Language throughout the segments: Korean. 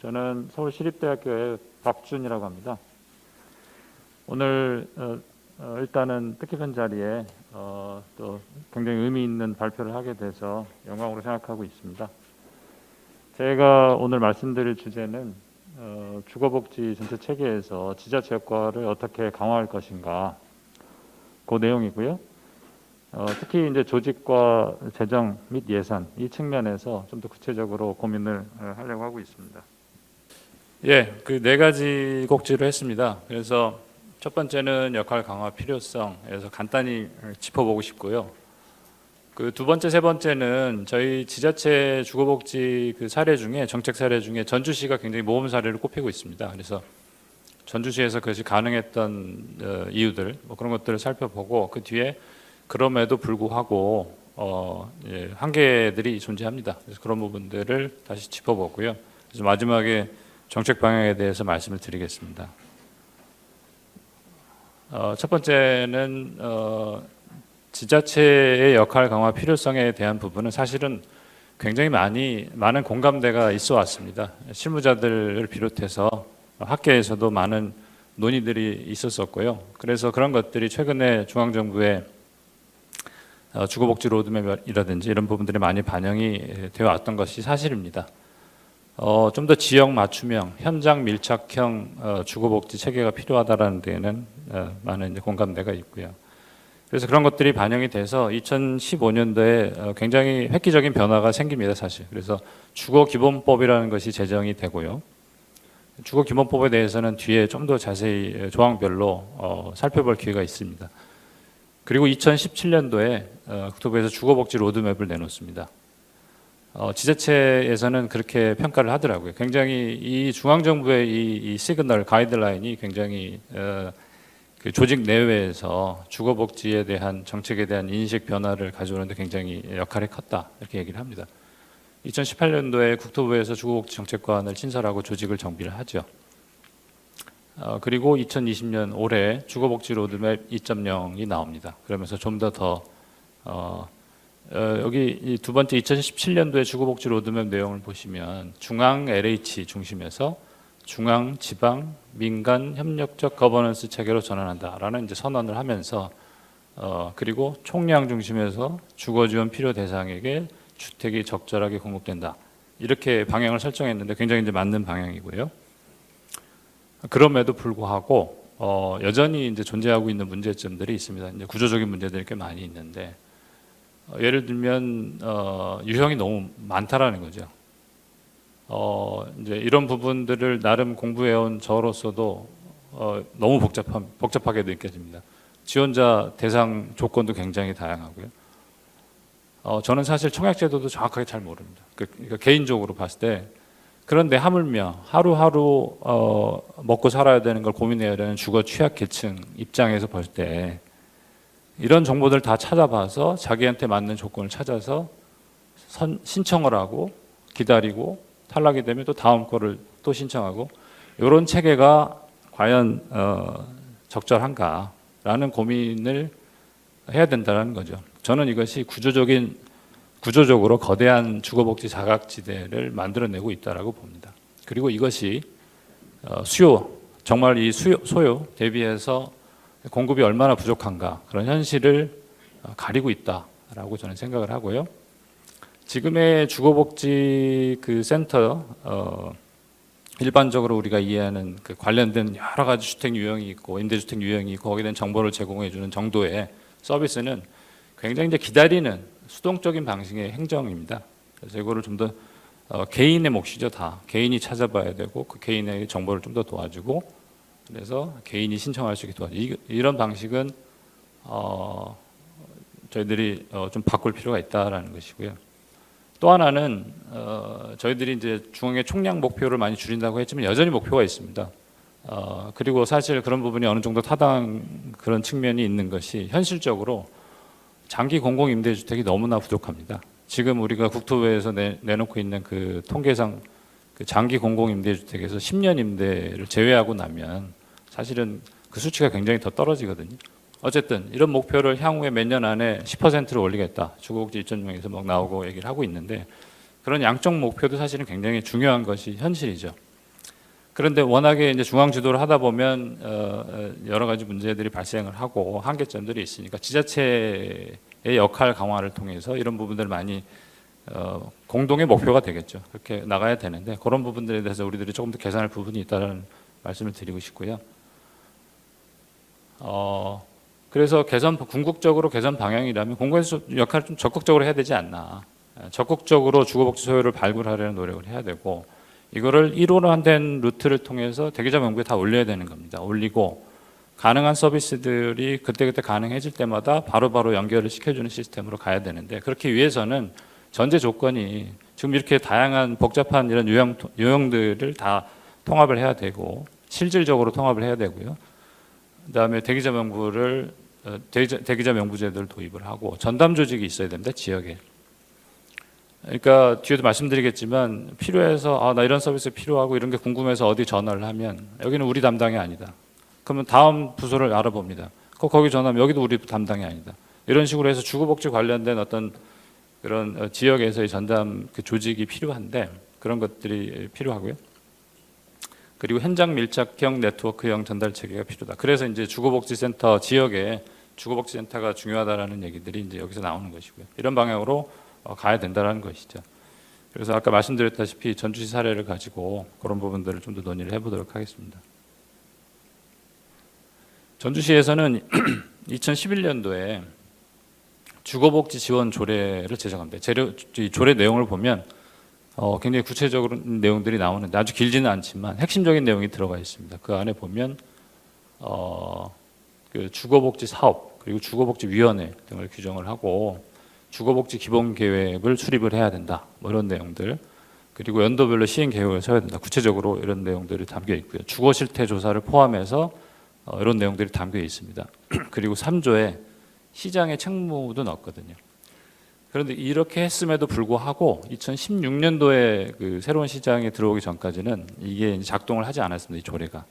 저는 서울시립대학교의 박준이라고 합니다. 오늘 일단은 뜻깊은 자리에 또 굉장히 의미 있는 발표를 하게 돼서 영광으로 생각하고 있습니다. 제가 오늘 말씀드릴 주제는 주거복지 전체 체계에서 지자체 역할을 어떻게 강화할 것인가, 그 내용이고요. 특히 이제 조직과 재정 및 예산 이 측면에서 좀 더 구체적으로 고민을 하려고 하고 있습니다. 예, 그 네 가지 꼭지로 했습니다. 그래서 첫 번째는 역할 강화 필요성에서 간단히 짚어보고 싶고요. 그 두 번째, 세 번째는 저희 지자체 주거복지 그 사례 중에 정책 사례 중에 전주시가 굉장히 모범 사례를 꼽히고 있습니다. 그래서 전주시에서 그것이 가능했던 이유들, 뭐 그런 것들을 살펴보고 그 뒤에 그럼에도 불구하고 한계들이 존재합니다. 그래서 그런 부분들을 다시 짚어보고요. 그래서 마지막에 정책 방향에 대해서 말씀을 드리겠습니다. 첫 번째는 지자체의 역할 강화 필요성에 대한 부분은 사실은 굉장히 많은 공감대가 있어 왔습니다. 실무자들을 비롯해서 학계에서도 많은 논의들이 있었었고요. 그래서 그런 것들이 최근에 중앙정부의 주거복지 로드맵이라든지 이런 부분들이 많이 반영이 되어 왔던 것이 사실입니다. 좀 더 지역 맞춤형, 현장 밀착형 주거복지 체계가 필요하다라는 데에는 많은 공감대가 있고요. 그래서 그런 것들이 반영이 돼서 2015년도에 굉장히 획기적인 변화가 생깁니다, 사실. 그래서 주거기본법이라는 것이 제정이 되고요. 주거기본법에 대해서는 뒤에 좀 더 자세히 조항별로 살펴볼 기회가 있습니다. 그리고 2017년도에 국토부에서 주거복지 로드맵을 내놓습니다. 지자체에서는 그렇게 평가를 하더라고요. 굉장히 이 중앙정부의 이 시그널 가이드라인이 굉장히 그 조직 내외에서 주거복지에 대한 정책에 대한 인식 변화를 가져오는데 굉장히 역할이 컸다, 이렇게 얘기를 합니다. 2018년도에 국토부에서 주거복지 정책관을 신설하고 조직을 정비를 하죠. 그리고 2020년 올해 주거복지 로드맵 2.0이 나옵니다. 그러면서 좀 더 여기 두 번째 2017년도에 주거복지 로드맵 내용을 보시면 중앙 LH 중심에서 중앙, 지방, 민간 협력적 거버넌스 체계로 전환한다라는 이제 선언을 하면서 그리고 총량 중심에서 주거 지원 필요 대상에게 주택이 적절하게 공급된다, 이렇게 방향을 설정했는데 굉장히 이제 맞는 방향이고요. 그럼에도 불구하고 여전히 이제 존재하고 있는 문제점들이 있습니다. 이제 구조적인 문제들이 꽤 많이 있는데 예를 들면 유형이 너무 많다라는 거죠. 이제 이런 부분들을 나름 공부해온 저로서도 너무 복잡하게 느껴집니다. 지원자 대상 조건도 굉장히 다양하고요. 저는 사실 청약제도도 정확하게 잘 모릅니다. 그러니까 개인적으로 봤을 때, 그런데 하물며 하루하루 먹고 살아야 되는 걸 고민해야 되는 주거 취약계층 입장에서 볼 때 이런 정보들 다 찾아봐서 자기한테 맞는 조건을 찾아서 신청을 하고 기다리고 탈락이 되면 또 다음 거를 또 신청하고, 이런 체계가 과연 적절한가라는 고민을 해야 된다는 거죠. 저는 이것이 구조적으로 거대한 주거복지 사각지대를 만들어내고 있다라고 봅니다. 그리고 이것이 정말 이 소요 대비해서 공급이 얼마나 부족한가, 그런 현실을 가리고 있다라고 저는 생각을 하고요. 지금의 주거복지 그 센터, 일반적으로 우리가 이해하는 그 관련된 여러 가지 주택 유형이 있고 임대주택 유형이 있고 거기에 대한 정보를 제공해 주는 정도의 서비스는 굉장히 이제 기다리는 수동적인 방식의 행정입니다. 그래서 이거를 좀 더 개인의 몫이죠. 다 개인이 찾아봐야 되고 그 개인의 정보를 좀 더 도와주고, 그래서 개인이 신청할 수 있게 도와주고, 이런 방식은 저희들이 좀 바꿀 필요가 있다라는 것이고요. 또 하나는 저희들이 이제 중앙의 총량 목표를 많이 줄인다고 했지만 여전히 목표가 있습니다. 그리고 사실 그런 부분이 어느 정도 타당한 그런 측면이 있는 것이, 현실적으로 장기 공공임대주택이 너무나 부족합니다. 지금 우리가 국토부에서 내놓고 있는 그 통계상 그 장기 공공임대주택에서 10년 임대를 제외하고 나면 사실은 그 수치가 굉장히 더 떨어지거든요. 어쨌든 이런 목표를 향후에 몇 년 안에 10%로 올리겠다, 주거복지 2.0에서 막 나오고 얘기를 하고 있는데, 그런 양적 목표도 사실은 굉장히 중요한 것이 현실이죠. 그런데 워낙에 이제 중앙 주도를 하다 보면 여러 가지 문제들이 발생을 하고 한계점들이 있으니까 지자체의 역할 강화를 통해서 이런 부분들을 많이 공동의 목표가 되겠죠. 그렇게 나가야 되는데 그런 부분들에 대해서 우리들이 조금 더 개선할 부분이 있다는 말씀을 드리고 싶고요. 그래서 궁극적으로 개선 방향이라면 공공에서 역할을 좀 적극적으로 해야 되지 않나. 적극적으로 주거복지 소요를 발굴하려는 노력을 해야 되고 이거를 일원화된 루트를 통해서 대기자 명부에 다 올려야 되는 겁니다. 올리고 가능한 서비스들이 그때그때 가능해질 때마다 바로바로 연결을 시켜주는 시스템으로 가야 되는데 그렇게 위해서는 전제 조건이 지금 이렇게 다양한 복잡한 이런 유형들을 다 통합을 해야 되고 실질적으로 통합을 해야 되고요. 그다음에 대기자 명부제도를 도입을 하고 전담 조직이 있어야 됩니다. 지역에. 그러니까 뒤에도 말씀드리겠지만 필요해서 나 이런 서비스 필요하고 이런 게 궁금해서 어디 전화를 하면 여기는 우리 담당이 아니다. 그러면 다음 부서를 알아봅니다. 거기 전화하면 여기도 우리 담당이 아니다. 이런 식으로 해서 주거복지 관련된 어떤 그런 지역에서의 전담 그 조직이 필요한데 그런 것들이 필요하고요. 그리고 현장 밀착형 네트워크형 전달 체계가 필요하다. 그래서 이제 주거복지센터 지역에 주거복지센터가 중요하다라는 얘기들이 이제 여기서 나오는 것이고요. 이런 방향으로 가야 된다는 것이죠. 그래서 아까 말씀드렸다시피 전주시 사례를 가지고 그런 부분들을 좀 더 논의를 해보도록 하겠습니다. 전주시에서는 2011년도에 주거복지 지원 조례를 제정합니다. 이 조례 내용을 보면 굉장히 구체적인 내용들이 나오는데 아주 길지는 않지만 핵심적인 내용이 들어가 있습니다. 그 안에 보면 그 주거복지 사업 그리고 주거복지위원회 등을 규정을 하고 주거복지 기본계획을 수립을 해야 된다. 뭐 이런 내용들. 그리고 연도별로 시행 계획을 세워야 된다. 구체적으로 이런 내용들이 담겨 있고요. 주거 실태 조사를 포함해서 이런 내용들이 담겨 있습니다. 그리고 3조에 시장의 책무도 넣었거든요. 그런데 이렇게 했음에도 불구하고 2016년도에 그 새로운 시장에 들어오기 전까지는 이게 작동을 하지 않았습니다. 이 조례가.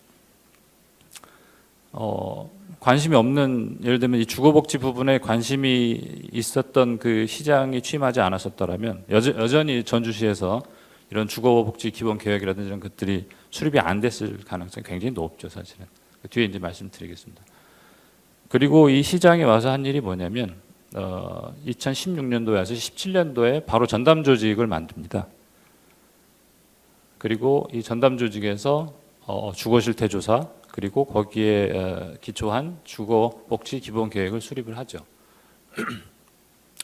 관심이 없는 예를 들면 이 주거복지 부분에 관심이 있었던 그 시장이 취임하지 않았었더라면 여전히 전주시에서 이런 주거복지 기본 계획이라든지 이런 것들이 수립이 안 됐을 가능성이 굉장히 높죠, 사실은. 뒤에 이제 말씀드리겠습니다. 그리고 이 시장에 와서 한 일이 뭐냐면 2016년도에서 17년도에 바로 전담 조직을 만듭니다. 그리고 이 전담 조직에서 주거 실태 조사 그리고 거기에 기초한 주거복지 기본 계획을 수립을 하죠.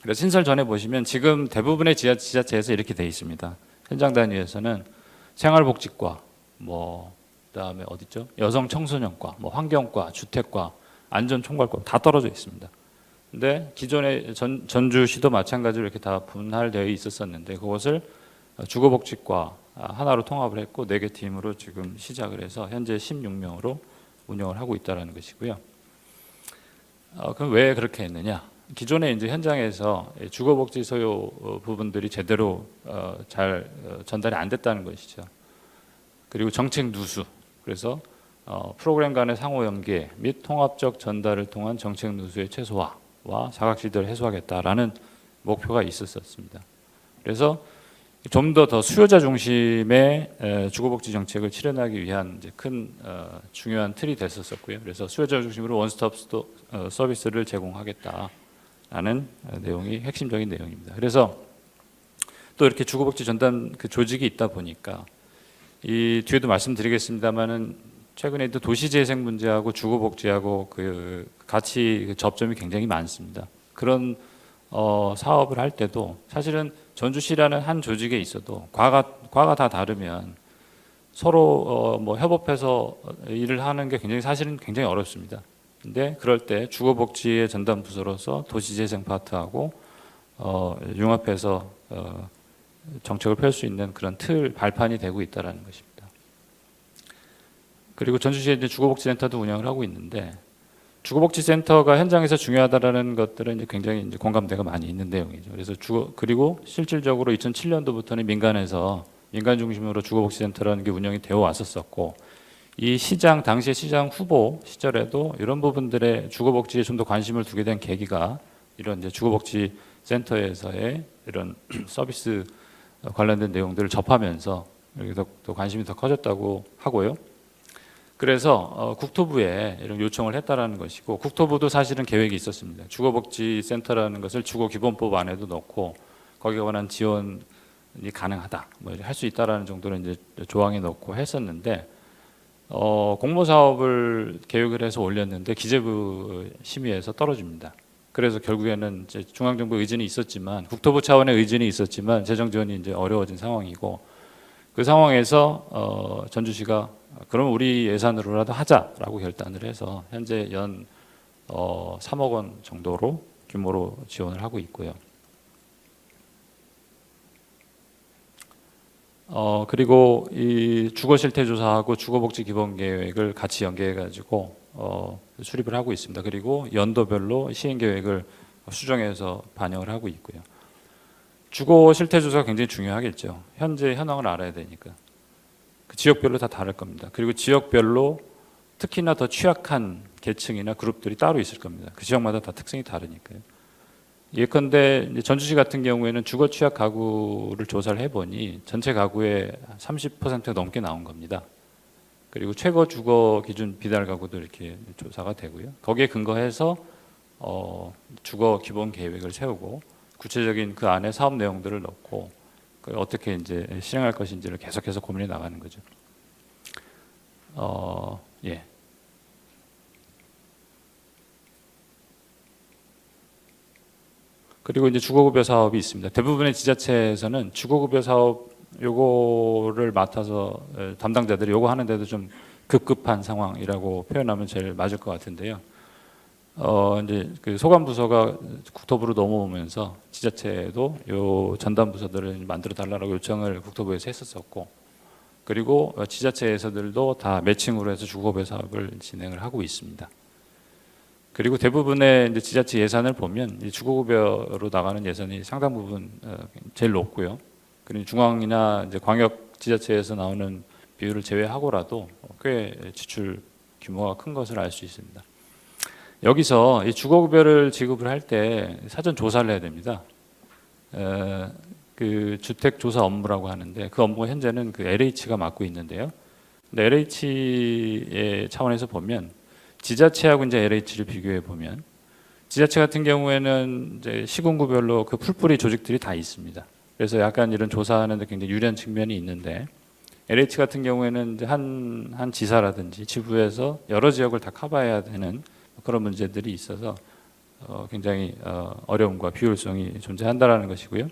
그래서 신설 전에 보시면 지금 대부분의 지자체에서 이렇게 돼 있습니다. 현장 단위에서는 생활복지과, 그다음에 어디죠? 여성 청소년과, 환경과, 주택과, 안전총괄과 다 떨어져 있습니다. 근데 기존의 전주시도 마찬가지로 이렇게 다 분할되어 있었는데 그것을 주거복지과 하나로 통합을 했고 4개 팀으로 지금 시작을 해서 현재 16명으로 운영을 하고 있다는 것이고요. 그럼 왜 그렇게 했느냐? 기존에 이제 현장에서 주거복지 소요 부분들이 제대로 잘 전달이 안 됐다는 것이죠. 그리고 정책 누수, 그래서 프로그램 간의 상호 연계 및 통합적 전달을 통한 정책 누수의 최소화와 사각지대를 해소하겠다라는 목표가 있었습니다. 그래서 좀 더 수요자 중심의 주거복지 정책을 실현하기 위한 이제 큰 중요한 틀이 됐었고요. 그래서 수요자 중심으로 원스톱 서비스를 제공하겠다라는 내용이 핵심적인 내용입니다. 그래서 또 이렇게 주거복지 전담 그 조직이 있다 보니까 이 뒤에도 말씀드리겠습니다만은 최근에 또 도시재생 문제하고 주거복지하고 그 같이 접점이 굉장히 많습니다. 그런 사업을 할 때도 사실은 전주시라는 한 조직에 있어도 과가 다 다르면 서로 협업해서 일을 하는 게 사실은 굉장히 어렵습니다. 근데 그럴 때 주거복지의 전담 부서로서 도시재생 파트하고 융합해서 정책을 펼 수 있는 그런 틀 발판이 되고 있다는 것입니다. 그리고 전주시에 이제 주거복지센터도 운영을 하고 있는데 주거복지센터가 현장에서 중요하다라는 것들은 이제 굉장히 이제 공감대가 많이 있는 내용이죠. 그래서 그리고 실질적으로 2007년도부터는 민간 중심으로 주거복지센터라는 게 운영이 되어 왔었고 이 당시의 시장 후보 시절에도 이런 부분들의 주거복지에 좀 더 관심을 두게 된 계기가 이런 이제 주거복지센터에서의 이런 서비스 관련된 내용들을 접하면서 그래서 더 관심이 더 커졌다고 하고요. 그래서 국토부에 이런 요청을 했다라는 것이고, 국토부도 사실은 계획이 있었습니다. 주거복지센터라는 것을 주거기본법 안에도 넣고 거기에 관한 지원이 가능하다, 뭐 할 수 있다라는 정도로 이제 조항에 넣고 했었는데, 공모사업을 계획을 해서 올렸는데 기재부 심의에서 떨어집니다. 그래서 결국에는 이제 중앙정부 의지는 있었지만, 국토부 차원의 의지는 있었지만 재정 지원이 이제 어려워진 상황이고, 그 상황에서 전주시가 그럼 우리 예산으로라도 하자라고 결단을 해서 현재 연 3억 원 정도로 규모로 지원을 하고 있고요. 그리고 이 주거 실태 조사하고 주거복지 기본 계획을 같이 연계해 가지고 수립을 하고 있습니다. 그리고 연도별로 시행 계획을 수정해서 반영을 하고 있고요. 주거 실태 조사가 굉장히 중요하겠죠. 현재 현황을 알아야 되니까. 그 지역별로 다 다를 겁니다. 그리고 지역별로 특히나 더 취약한 계층이나 그룹들이 따로 있을 겁니다. 그 지역마다 다 특성이 다르니까요. 예컨대 전주시 같은 경우에는 주거 취약 가구를 조사를 해보니 전체 가구의 30% 넘게 나온 겁니다. 그리고 최고 주거 기준 비달 가구도 이렇게 조사가 되고요. 거기에 근거해서 주거 기본 계획을 세우고 구체적인 그 안에 사업 내용들을 넣고 어떻게 이제 실행할 것인지를 계속해서 고민해 나가는 거죠. 예. 그리고 이제 주거급여 사업이 있습니다. 대부분의 지자체에서는 주거급여 사업 요거를 맡아서 담당자들이 요거 하는데도 좀 급급한 상황이라고 표현하면 제일 맞을 것 같은데요. 이제 그 소관 부서가 국토부로 넘어오면서 지자체도 요 전담 부서들을 만들어 달라고 요청을 국토부에서 했었었고, 그리고 지자체에서들도 다 매칭으로 해서 주거급여 사업을 진행을 하고 있습니다. 그리고 대부분의 이제 지자체 예산을 보면 이 주거급여로 나가는 예산이 상당 부분 제일 높고요. 그리고 중앙이나 이제 광역 지자체에서 나오는 비율을 제외하고라도 꽤 지출 규모가 큰 것을 알 수 있습니다. 여기서 이 주거급여를 지급을 할 때 사전 조사를 해야 됩니다. 그 주택 조사 업무라고 하는데 그 업무가 현재는 그 LH가 맡고 있는데요. 근데 LH의 차원에서 보면 지자체하고 이제 LH를 비교해 보면 지자체 같은 경우에는 이제 시군구별로 그 풀뿌리 조직들이 다 있습니다. 그래서 약간 이런 조사하는데 굉장히 유리한 측면이 있는데, LH 같은 경우에는 이제 한 지사라든지 지부에서 여러 지역을 다 커버해야 되는 그런 문제들이 있어서 굉장히 어려움과 비효율성이 존재한다라는 것이고요.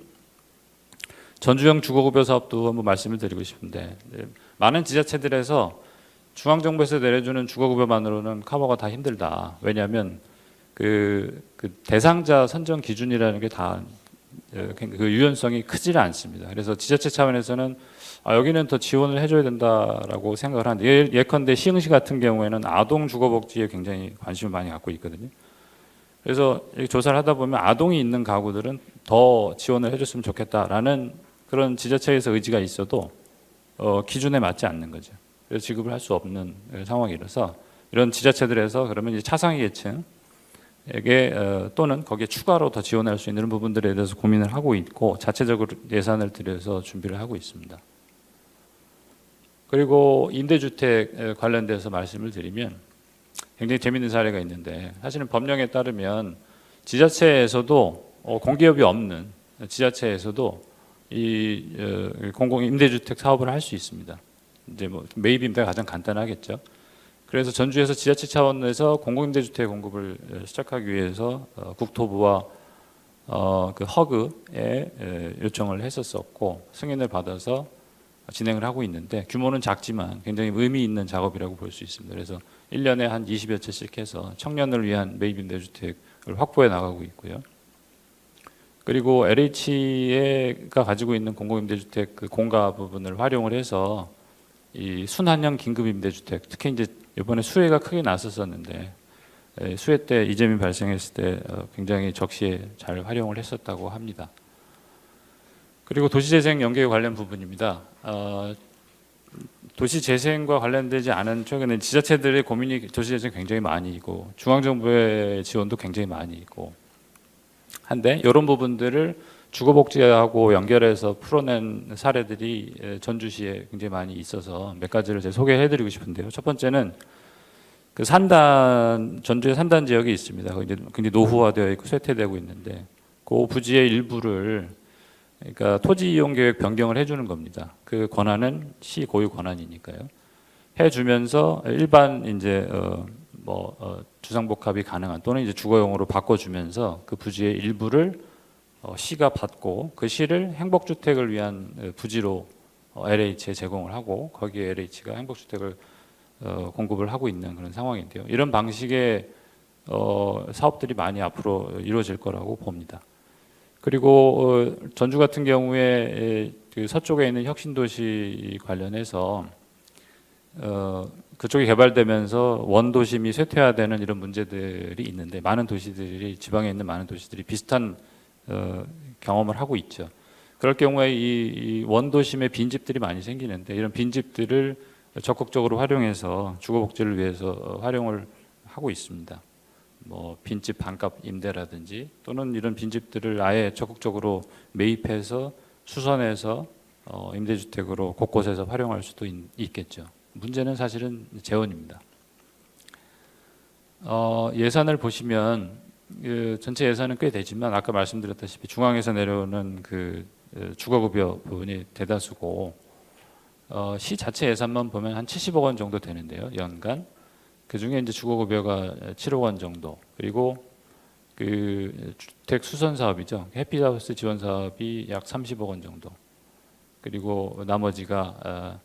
전주형 주거급여 사업도 한번 말씀을 드리고 싶은데, 많은 지자체들에서 중앙정부에서 내려주는 주거급여만으로는 커버가 다 힘들다. 왜냐하면 그 대상자 선정 기준이라는 게 다 그 유연성이 크지는 않습니다. 그래서 지자체 차원에서는 여기는 더 지원을 해줘야 된다라고 생각을 하는데, 예컨대 시흥시 같은 경우에는 아동 주거복지에 굉장히 관심을 많이 갖고 있거든요. 그래서 조사를 하다 보면 아동이 있는 가구들은 더 지원을 해줬으면 좋겠다라는 그런 지자체에서 의지가 있어도 기준에 맞지 않는 거죠. 그래서 지급을 할 수 없는 상황이라서 이런 지자체들에서 그러면 이제 차상위 계층에게 또는 거기에 추가로 더 지원할 수 있는 부분들에 대해서 고민을 하고 있고 자체적으로 예산을 들여서 준비를 하고 있습니다. 그리고 임대주택 관련돼서 말씀을 드리면 굉장히 재미있는 사례가 있는데, 사실은 법령에 따르면 지자체에서도 공기업이 없는 지자체에서도 이 공공 임대주택 사업을 할 수 있습니다. 이제 뭐 매입 임대가 가장 간단하겠죠. 그래서 전주에서 지자체 차원에서 공공임대주택 공급을 시작하기 위해서 국토부와 그 허그에 요청을 했었었고 승인을 받아서 진행을 하고 있는데, 규모는 작지만 굉장히 의미 있는 작업이라고 볼 수 있습니다. 그래서 1년에 한 20여 채씩 해서 청년을 위한 매입 임대주택을 확보해 나가고 있고요. 그리고 LH가 가지고 있는 공공임대주택 그 공가 부분을 활용을 해서 이 순환형 긴급임대주택, 특히 이제 이번에 수해가 크게 났었었는데 수해 때 이재민 발생했을 때 굉장히 적시에 잘 활용을 했었다고 합니다. 그리고 도시재생 연계 관련 부분입니다. 도시재생과 관련되지 않은 최근에 지자체들의 고민이 도시재생 굉장히 많이 있고 중앙정부의 지원도 굉장히 많이 있고 한데, 이런 부분들을 주거복지하고 연결해서 풀어낸 사례들이 전주시에 굉장히 많이 있어서 몇 가지를 제가 소개해드리고 싶은데요. 첫 번째는 그 산단 전주의 산단 지역이 있습니다. 거기 이제 굉장히 노후화되어 있고 쇠퇴되고 있는데 그 부지의 일부를 그러니까 토지 이용 계획 변경을 해주는 겁니다. 그 권한은 시 고유 권한이니까요. 해주면서 일반 이제 주상복합이 가능한 또는 이제 주거용으로 바꿔주면서 그 부지의 일부를 시가 받고 그 시를 행복주택을 위한 부지로 LH에 제공을 하고 거기에 LH가 행복주택을 공급을 하고 있는 그런 상황인데요. 이런 방식의 사업들이 많이 앞으로 이루어질 거라고 봅니다. 그리고 전주 같은 경우에 그 서쪽에 있는 혁신도시 관련해서 그쪽이 개발되면서 원도심이 쇠퇴화되는 이런 문제들이 있는데 많은 도시들이 지방에 있는 많은 도시들이 비슷한 경험을 하고 있죠. 그럴 경우에 이 원도심에 빈집들이 많이 생기는데 이런 빈집들을 적극적으로 활용해서 주거복지를 위해서 활용을 하고 있습니다. 뭐 빈집 반값 임대라든지 또는 이런 빈집들을 아예 적극적으로 매입해서 수선해서 임대주택으로 곳곳에서 활용할 수도 있겠죠. 문제는 사실은 재원입니다. 예산을 보시면 전체 예산은 꽤 되지만 아까 말씀드렸다시피 중앙에서 내려오는 그 주거급여 부분이 대다수고 시 자체 예산만 보면 한 70억 원 정도 되는데요, 연간. 그 중에 이제 주거급여가 7억 원 정도, 그리고 그 주택 수선 사업이죠, 해피하우스 지원 사업이 약 30억 원 정도, 그리고 나머지가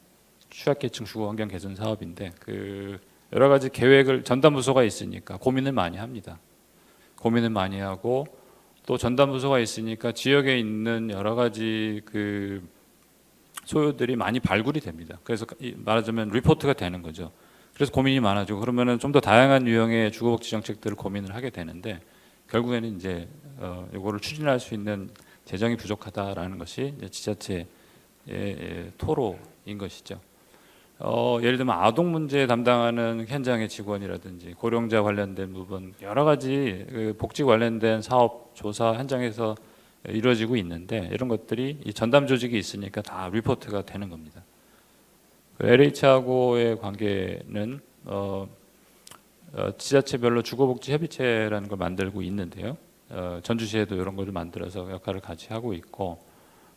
취약계층 주거 환경 개선 사업인데 그 여러 가지 계획을 전담부서가 있으니까 고민을 많이 합니다. 고민을 많이 하고 또 전담부서가 있으니까 지역에 있는 여러 가지 그 소요들이 많이 발굴이 됩니다. 그래서 말하자면 리포트가 되는 거죠. 그래서 고민이 많아지고 그러면은 좀 더 다양한 유형의 주거복지 정책들을 고민을 하게 되는데 결국에는 이제 이거를 추진할 수 있는 재정이 부족하다라는 것이 이제 지자체의 토로인 것이죠. 예를 들면 아동 문제 담당하는 현장의 직원이라든지 고령자 관련된 부분 여러 가지 그 복지 관련된 사업 조사 현장에서 이루어지고 있는데 이런 것들이 이 전담 조직이 있으니까 다 리포트가 되는 겁니다. LH하고의 관계는 지자체별로 주거복지 협의체라는 걸 만들고 있는데요. 전주시에도 이런 것을 만들어서 역할을 같이 하고 있고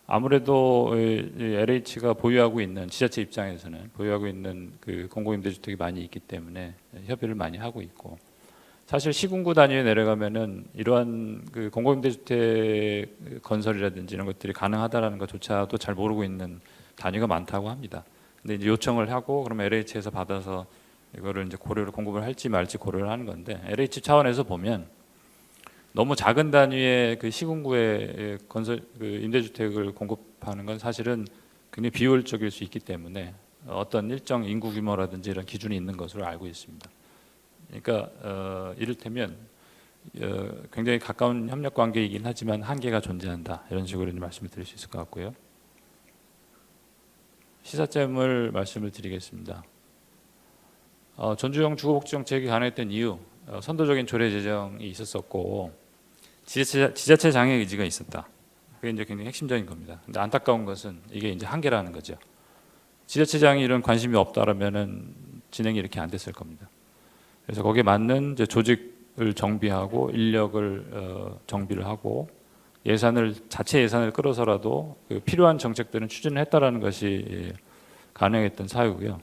아무래도 LH가 보유하고 있는 지자체 입장에서는 보유하고 있는 그 공공임대주택이 많이 있기 때문에 협의를 많이 하고 있고 사실 시군구 단위에 내려가면은 이러한 그 공공임대주택 건설이라든지 이런 것들이 가능하다라는 것조차도 잘 모르고 있는 단위가 많다고 합니다. 근데 이제 요청을 하고 그러면 LH에서 받아서 이거를 이제 고려를 공급을 할지 말지 고려를 하는 건데 LH 차원에서 보면 너무 작은 단위의 그 시군구의 건설 그 임대주택을 공급하는 건 사실은 굉장히 비효율적일 수 있기 때문에 어떤 일정 인구 규모라든지 이런 기준이 있는 것으로 알고 있습니다. 그러니까 이를테면 굉장히 가까운 협력 관계이긴 하지만 한계가 존재한다 이런 식으로 말씀을 드릴 수 있을 것 같고요. 시사점을 말씀을 드리겠습니다. 전주형 주거복지 정책이 가능했던 이유, 선도적인 조례 제정이 있었었고 지자체 장애 의지가 있었다. 그게 이제 굉장히 핵심적인 겁니다. 근데 안타까운 것은 이게 이제 한계라는 거죠. 지자체장이 이런 관심이 없다라면은 진행이 이렇게 안 됐을 겁니다. 그래서 거기에 맞는 이제 조직을 정비하고 인력을 정비를 하고 자체 예산을 끌어서라도 그 필요한 정책들은 추진을 했다라는 것이 가능했던 사유고요.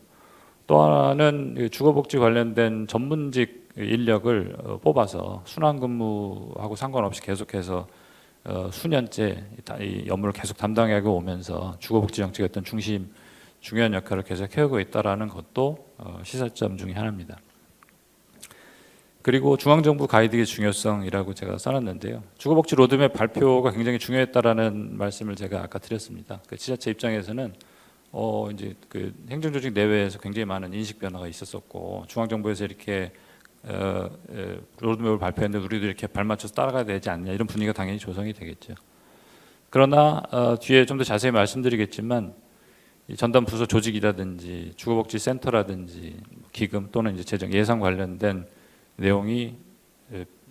또 하나는 주거복지 관련된 전문직 인력을 뽑아서 순환근무하고 상관없이 계속해서 수년째 이 업무를 계속 담당하고 오면서 주거복지 정책의 어떤 중요한 역할을 계속 해오고 있다라는 것도 시사점 중에 하나입니다. 그리고 중앙정부 가이드의 중요성이라고 제가 써놨는데요. 주거복지 로드맵 발표가 굉장히 중요했다라는 말씀을 제가 아까 드렸습니다. 그 지자체 입장에서는 이제 그 행정조직 내외에서 굉장히 많은 인식 변화가 있었었고 중앙정부에서 이렇게 로드맵을 발표했는데 우리도 이렇게 발맞춰서 따라가야 되지 않냐 이런 분위기가 당연히 조성이 되겠죠. 그러나 뒤에 좀 더 자세히 말씀드리겠지만 이 전담 부서 조직이라든지 주거복지 센터라든지 기금 또는 이제 재정 예산 관련된 내용이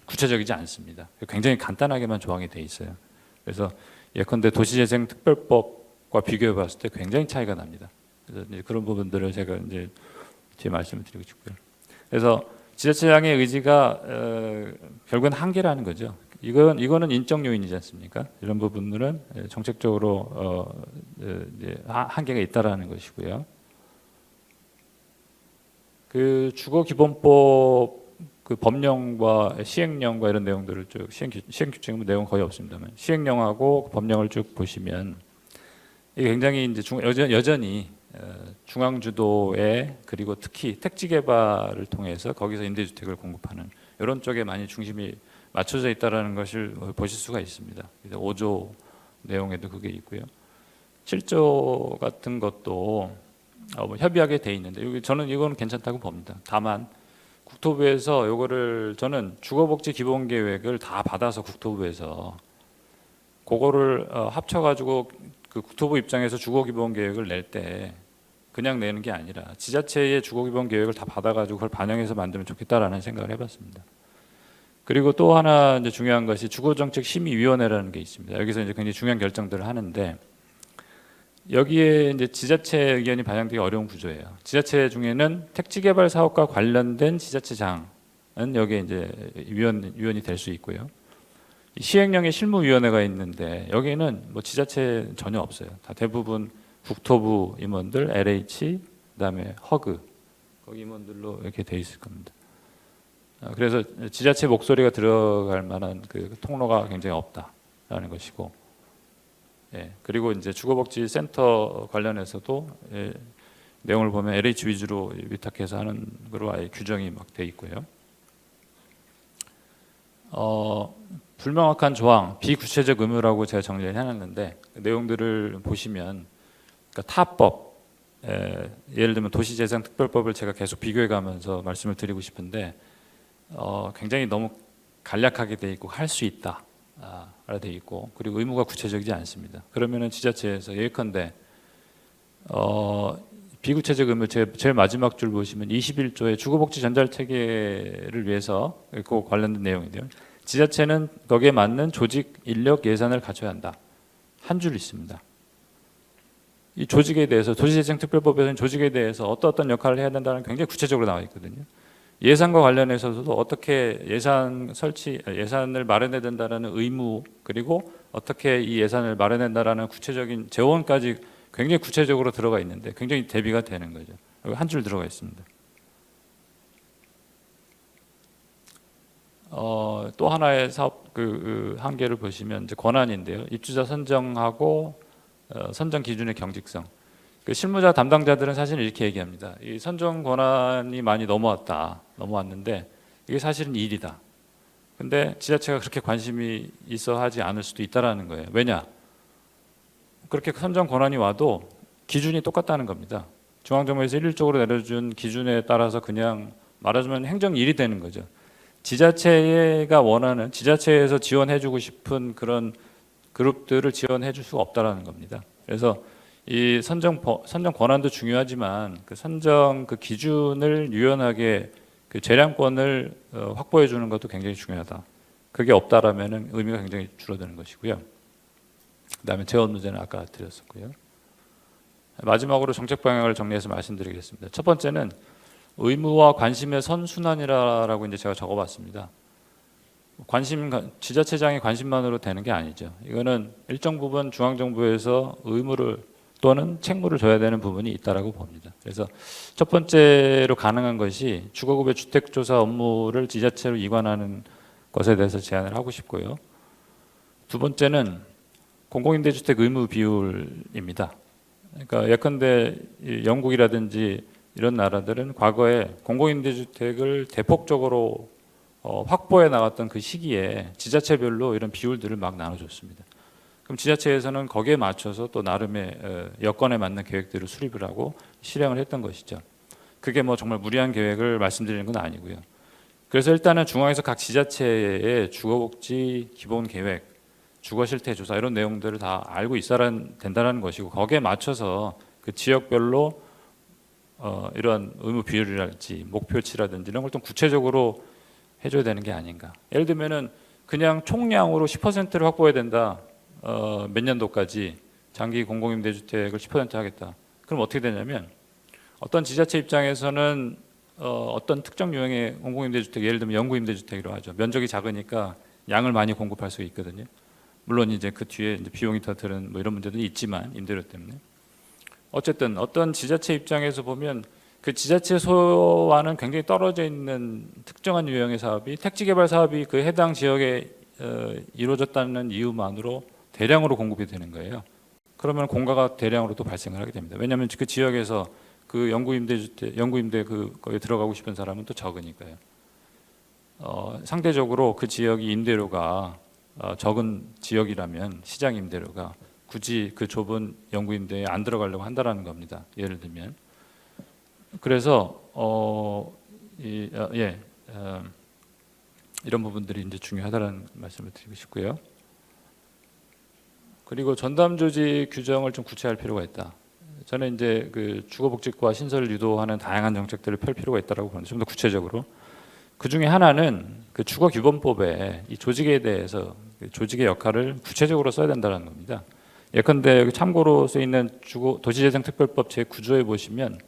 구체적이지 않습니다. 굉장히 간단하게만 조항이 돼 있어요. 그래서 예컨대 도시재생특별법과 비교해 봤을 때 굉장히 차이가 납니다. 그래서 이제 그런 부분들을 제가 이제 제 말씀을 드리고 싶고요. 그래서 지자체장의 의지가 결국은 한계라는 거죠. 이거는 인적 요인이지 않습니까? 이런 부분들은 정책적으로 이제 한계가 있다라는 것이고요. 그 주거기본법 그 법령과 시행령과 이런 내용들을 쭉 시행규칙은 내용 거의 없습니다만 시행령하고 법령을 쭉 보시면 이게 굉장히 이제 여전히 중앙 주도에 그리고 특히 택지 개발을 통해서 거기서 임대주택을 공급하는 이런 쪽에 많이 중심이 맞춰져 있다라는 것을 보실 수가 있습니다. 5조 내용에도 그게 있고요. 7조 같은 것도 뭐 협의하게 돼 있는데 저는 이건 괜찮다고 봅니다. 다만 국토부에서 요거를 저는 주거복지 기본계획을 다 받아서 국토부에서 그거를 합쳐가지고 그 국토부 입장에서 주거기본계획을 낼 때 그냥 내는 게 아니라 지자체의 주거기본계획을 다 받아가지고 그걸 반영해서 만들면 좋겠다라는 생각을 해봤습니다. 그리고 또 하나 이제 중요한 것이 주거정책심의위원회라는 게 있습니다. 여기서 이제 굉장히 중요한 결정들을 하는데 여기에 이제 지자체 의견이 반영되기 어려운 구조예요. 지자체 중에는 택지개발 사업과 관련된 지자체장은 여기에 이제 위원이 될 수 있고요. 시행령의 실무위원회가 있는데 여기는 뭐 지자체 전혀 없어요. 다 대부분 국토부 임원들, LH, 그다음에 허그 거기 임원들로 이렇게 돼 있을 겁니다. 그래서 지자체 목소리가 들어갈 만한 그 통로가 굉장히 없다라는 것이고, 예, 그리고 이제 주거복지센터 관련해서도 내용을 보면 LH 위주로 위탁해서 하는 거로 아예 규정이 막 돼 있고요. 불명확한 조항, 비구체적 의무라고 제가 정리를 해놨는데 그 내용들을 보시면 그러니까 타법, 예를 들면 도시재생특별법을 제가 계속 비교해가면서 말씀을 드리고 싶은데 굉장히 너무 간략하게 돼 있고 할 수 있다. 돼 있고 그리고 의무가 구체적이지 않습니다. 그러면은 지자체에서 예컨대 비구체적 의무 제일 마지막 줄 보시면 21조의 주거복지 전달 체계를 위해서 그 관련된 내용인데요. 지자체는 거기에 맞는 조직, 인력, 예산을 갖춰야 한다. 한 줄 있습니다. 이 조직에 대해서 도시재생특별법에서는 조직에 대해서 어떤 역할을 해야 된다는 굉장히 구체적으로 나와 있거든요. 예산과 관련해서도 어떻게 예산을 마련해야 된다는 의무 그리고 어떻게 이 예산을 마련한다라는 구체적인 재원까지 굉장히 구체적으로 들어가 있는데 굉장히 대비가 되는 거죠. 한 줄 들어가 있습니다. 또 하나의 사업 그 한계를 보시면 이제 권한인데요. 입주자 선정하고 선정 기준의 경직성. 그 실무자 담당자들은 사실 이렇게 얘기합니다. 이 선정 권한이 많이 넘어왔는데 이게 사실은 일이다. 근데 지자체가 그렇게 관심이 있어 하지 않을 수도 있다라는 거예요. 왜냐? 그렇게 선정 권한이 와도 기준이 똑같다는 겁니다. 중앙정부에서 일률적으로 내려준 기준에 따라서 그냥 말하자면 행정 일이 되는 거죠. 지자체가 원하는 지자체에서 지원해주고 싶은 그런 그룹들을 지원해줄 수가 없다라는 겁니다. 그래서 이 선정 권한도 중요하지만 그 선정 그 기준을 유연하게 그 재량권을 확보해 주는 것도 굉장히 중요하다. 그게 없다라면은 의미가 굉장히 줄어드는 것이고요. 그다음에 재원 문제는 아까 드렸었고요. 마지막으로 정책 방향을 정리해서 말씀드리겠습니다. 첫 번째는 의무와 관심의 선순환이라고 이제 제가 적어봤습니다. 지자체장의 관심만으로 되는 게 아니죠. 이거는 일정 부분 중앙정부에서 의무를 또는 책무를 져야 되는 부분이 있다라고 봅니다. 그래서 첫 번째로 가능한 것이 주거급여 주택조사 업무를 지자체로 이관하는 것에 대해서 제안을 하고 싶고요. 두 번째는 공공임대주택 의무 비율입니다. 그러니까 예컨대 영국이라든지 이런 나라들은 과거에 공공임대주택을 대폭적으로 확보해 나갔던 그 시기에 지자체별로 이런 비율들을 막 나눠줬습니다. 그럼 지자체에서는 거기에 맞춰서 또 나름의 여건에 맞는 계획들을 수립을 하고 실행을 했던 것이죠. 그게 뭐 정말 무리한 계획을 말씀드리는 건 아니고요. 그래서 일단은 중앙에서 각 지자체의 주거복지 기본계획, 주거실태조사 이런 내용들을 다 알고 있어야 된다는 것이고 거기에 맞춰서 그 지역별로 이런 의무 비율이랄지 목표치라든지 이런 걸 좀 구체적으로 해줘야 되는 게 아닌가. 예를 들면은 그냥 총량으로 10%를 확보해야 된다. 몇 년도까지 장기 공공임대주택을 10% 하겠다. 그럼 어떻게 되냐면 어떤 지자체 입장에서는 어떤 특정 유형의 공공임대주택, 예를 들면 영구임대주택이라고 하죠. 면적이 작으니까 양을 많이 공급할 수 있거든요. 물론 이제 그 뒤에 이제 비용이 더 드는 뭐 이런 문제도 있지만 임대료 때문에 어쨌든 어떤 지자체 입장에서 보면 그 지자체 소와는 굉장히 떨어져 있는 특정한 유형의 사업이 택지 개발 사업이 그 해당 지역에 이루어졌다는 이유만으로 대량으로 공급이 되는 거예요. 그러면 공가가 대량으로 또 발생을 하게 됩니다. 왜냐하면 그 지역에서 그 영구임대 거기에 들어가고 싶은 사람은 또 적으니까요. 상대적으로 그 지역이 임대료가 적은 지역이라면 시장 임대료가 굳이 그 좁은 영구임대에 안 들어가려고 한다라는 겁니다. 예를 들면 그래서 이런 부분들이 이제 중요하다는 말씀을 드리고 싶고요. 그리고 전담 조직 규정을 좀 구체화할 필요가 있다. 저는 이제 그 주거복지과 신설을 유도하는 다양한 정책들을 펼 필요가 있다라고 보는데 좀 더 구체적으로 그 중에 하나는 그 주거기본법에 이 조직에 대해서 그 조직의 역할을 구체적으로 써야 된다는 겁니다. 예컨대 여기 참고로 쓰여 있는 도시재생특별법 제9조에 보시면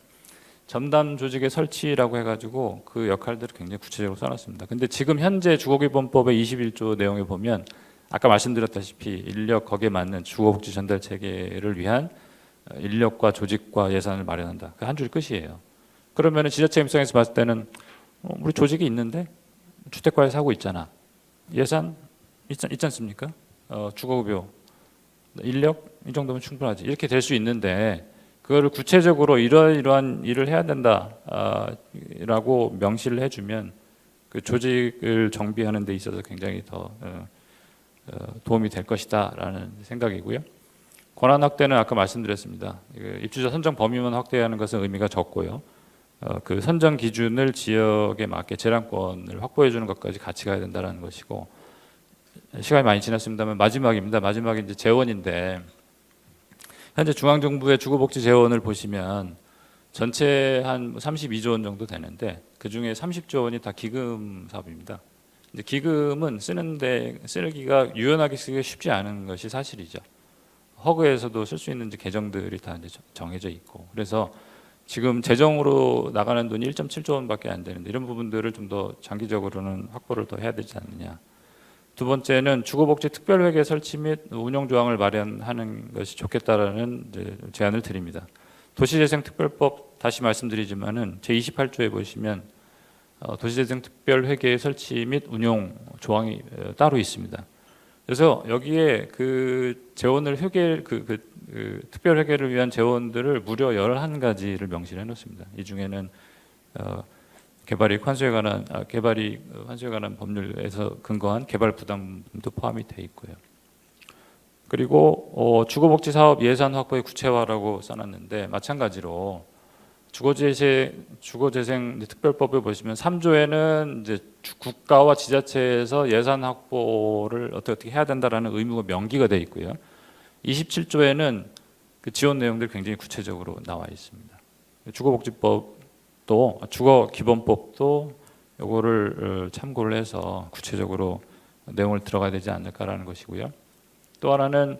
전담 조직의 설치라고 해가지고 그 역할들을 굉장히 구체적으로 써놨습니다. 근데 지금 현재 주거기본법의 21조 내용에 보면 아까 말씀드렸다시피 인력 거기에 맞는 주거복지 전달 체계를 위한 인력과 조직과 예산을 마련한다. 그 한 줄 끝이에요. 그러면 지자체 입장에서 봤을 때는 우리 조직이 있는데 주택과에서 하고 있잖아. 예산 있지 않습니까? 주거급여, 인력 이 정도면 충분하지. 이렇게 될 수 있는데 그거를 구체적으로 이러이러한 일을 해야 된다라고 명시를 해주면 그 조직을 정비하는 데 있어서 굉장히 더 도움이 될 것이다라는 생각이고요. 권한 확대는 아까 말씀드렸습니다. 입주자 선정 범위만 확대하는 것은 의미가 적고요. 그 선정 기준을 지역에 맞게 재량권을 확보해 주는 것까지 같이 가야 된다는 것이고 시간이 많이 지났습니다만 마지막입니다. 마지막이 이제 재원인데 현재 중앙정부의 주거복지 재원을 보시면 전체 한 32조 원 정도 되는데 그 중에 30조 원이 다 기금 사업입니다. 이제 기금은 쓰기가 유연하게 쓰기가 쉽지 않은 것이 사실이죠. 허그에서도 쓸 수 있는 이제 계정들이 다 이제 정해져 있고 그래서 지금 재정으로 나가는 돈이 1.7조 원밖에 안 되는데 이런 부분들을 좀 더 장기적으로는 확보를 더 해야 되지 않느냐. 두 번째는 주거복지 특별회계 설치 및 운영 조항을 마련하는 것이 좋겠다라는 이제 제안을 드립니다. 도시재생특별법 다시 말씀드리지만은 제28조에 보시면 도시재생특별회계 설치 및 운용 조항이 따로 있습니다. 그래서 여기에 그 재원을 특별회계를 위한 재원들을 무려 11가지를 명시를 해놓습니다. 이 중에는 개발이익 환수에 관한 법률에서 근거한 개발 부담도 포함이 돼 있고요. 그리고 주거복지 사업 예산 확보의 구체화라고 써놨는데 마찬가지로 주거재생 특별법에 보시면 3조에는 이제 국가와 지자체에서 예산 확보를 어떻게 해야 된다라는 의무가 명기가 돼 있고요. 27조에는 그 지원 내용들이 굉장히 구체적으로 나와 있습니다. 주거기본법도 요거를 참고를 해서 구체적으로 내용을 들어가야 되지 않을까라는 것이고요. 또 하나는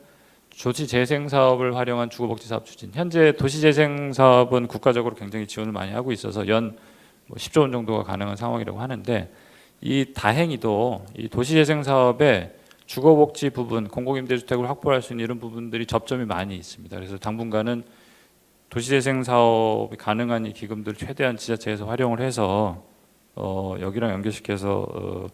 도시재생 사업을 활용한 주거복지 사업 추진. 현재 도시재생 사업은 국가적으로 굉장히 지원을 많이 하고 있어서 연 10조 원 정도가 가능한 상황이라고 하는데 이 다행히도 이 도시재생 사업에 주거복지 부분, 공공임대주택을 확보할 수 있는 이런 부분들이 접점이 많이 있습니다. 그래서 당분간은 도시재생 사업이 가능한 이 기금들을 최대한 지자체에서 활용을 해서 여기랑 연결시켜서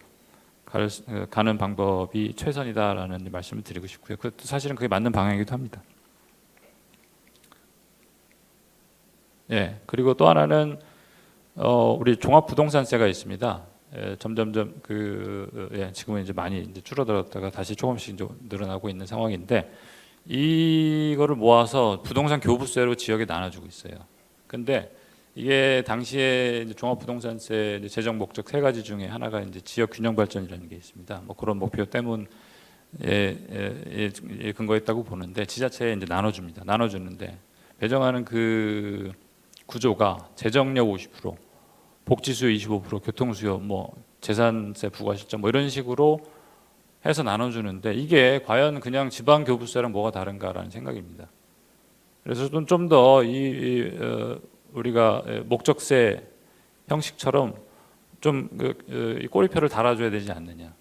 가는 방법이 최선이다라는 말씀을 드리고 싶고요. 그것도 사실은 그게 맞는 방향이기도 합니다. 예, 그리고 또 하나는 우리 종합부동산세가 있습니다. 점점점 지금은 이제 많이 이제 줄어들었다가 다시 조금씩 이제 늘어나고 있는 상황인데 이거를 모아서 부동산 교부세로 지역에 나눠주고 있어요. 근데 이게 당시에 이제 종합부동산세 이제 재정 목적 3가지 중에 하나가 이제 지역 균형 발전이라는 게 있습니다. 뭐 그런 목표 때문에 근거했다고 보는데 지자체에 이제 나눠줍니다. 나눠주는데 배정하는 그 구조가 재정력 50%, 복지수요 25%, 교통수요, 뭐 재산세 부과 실적 뭐 이런 식으로 해서 나눠주는데 이게 과연 그냥 지방교부세랑 뭐가 다른가라는 생각입니다. 그래서 좀 더 우리가 목적세 형식처럼 좀 이 꼬리표를 달아줘야 되지 않느냐.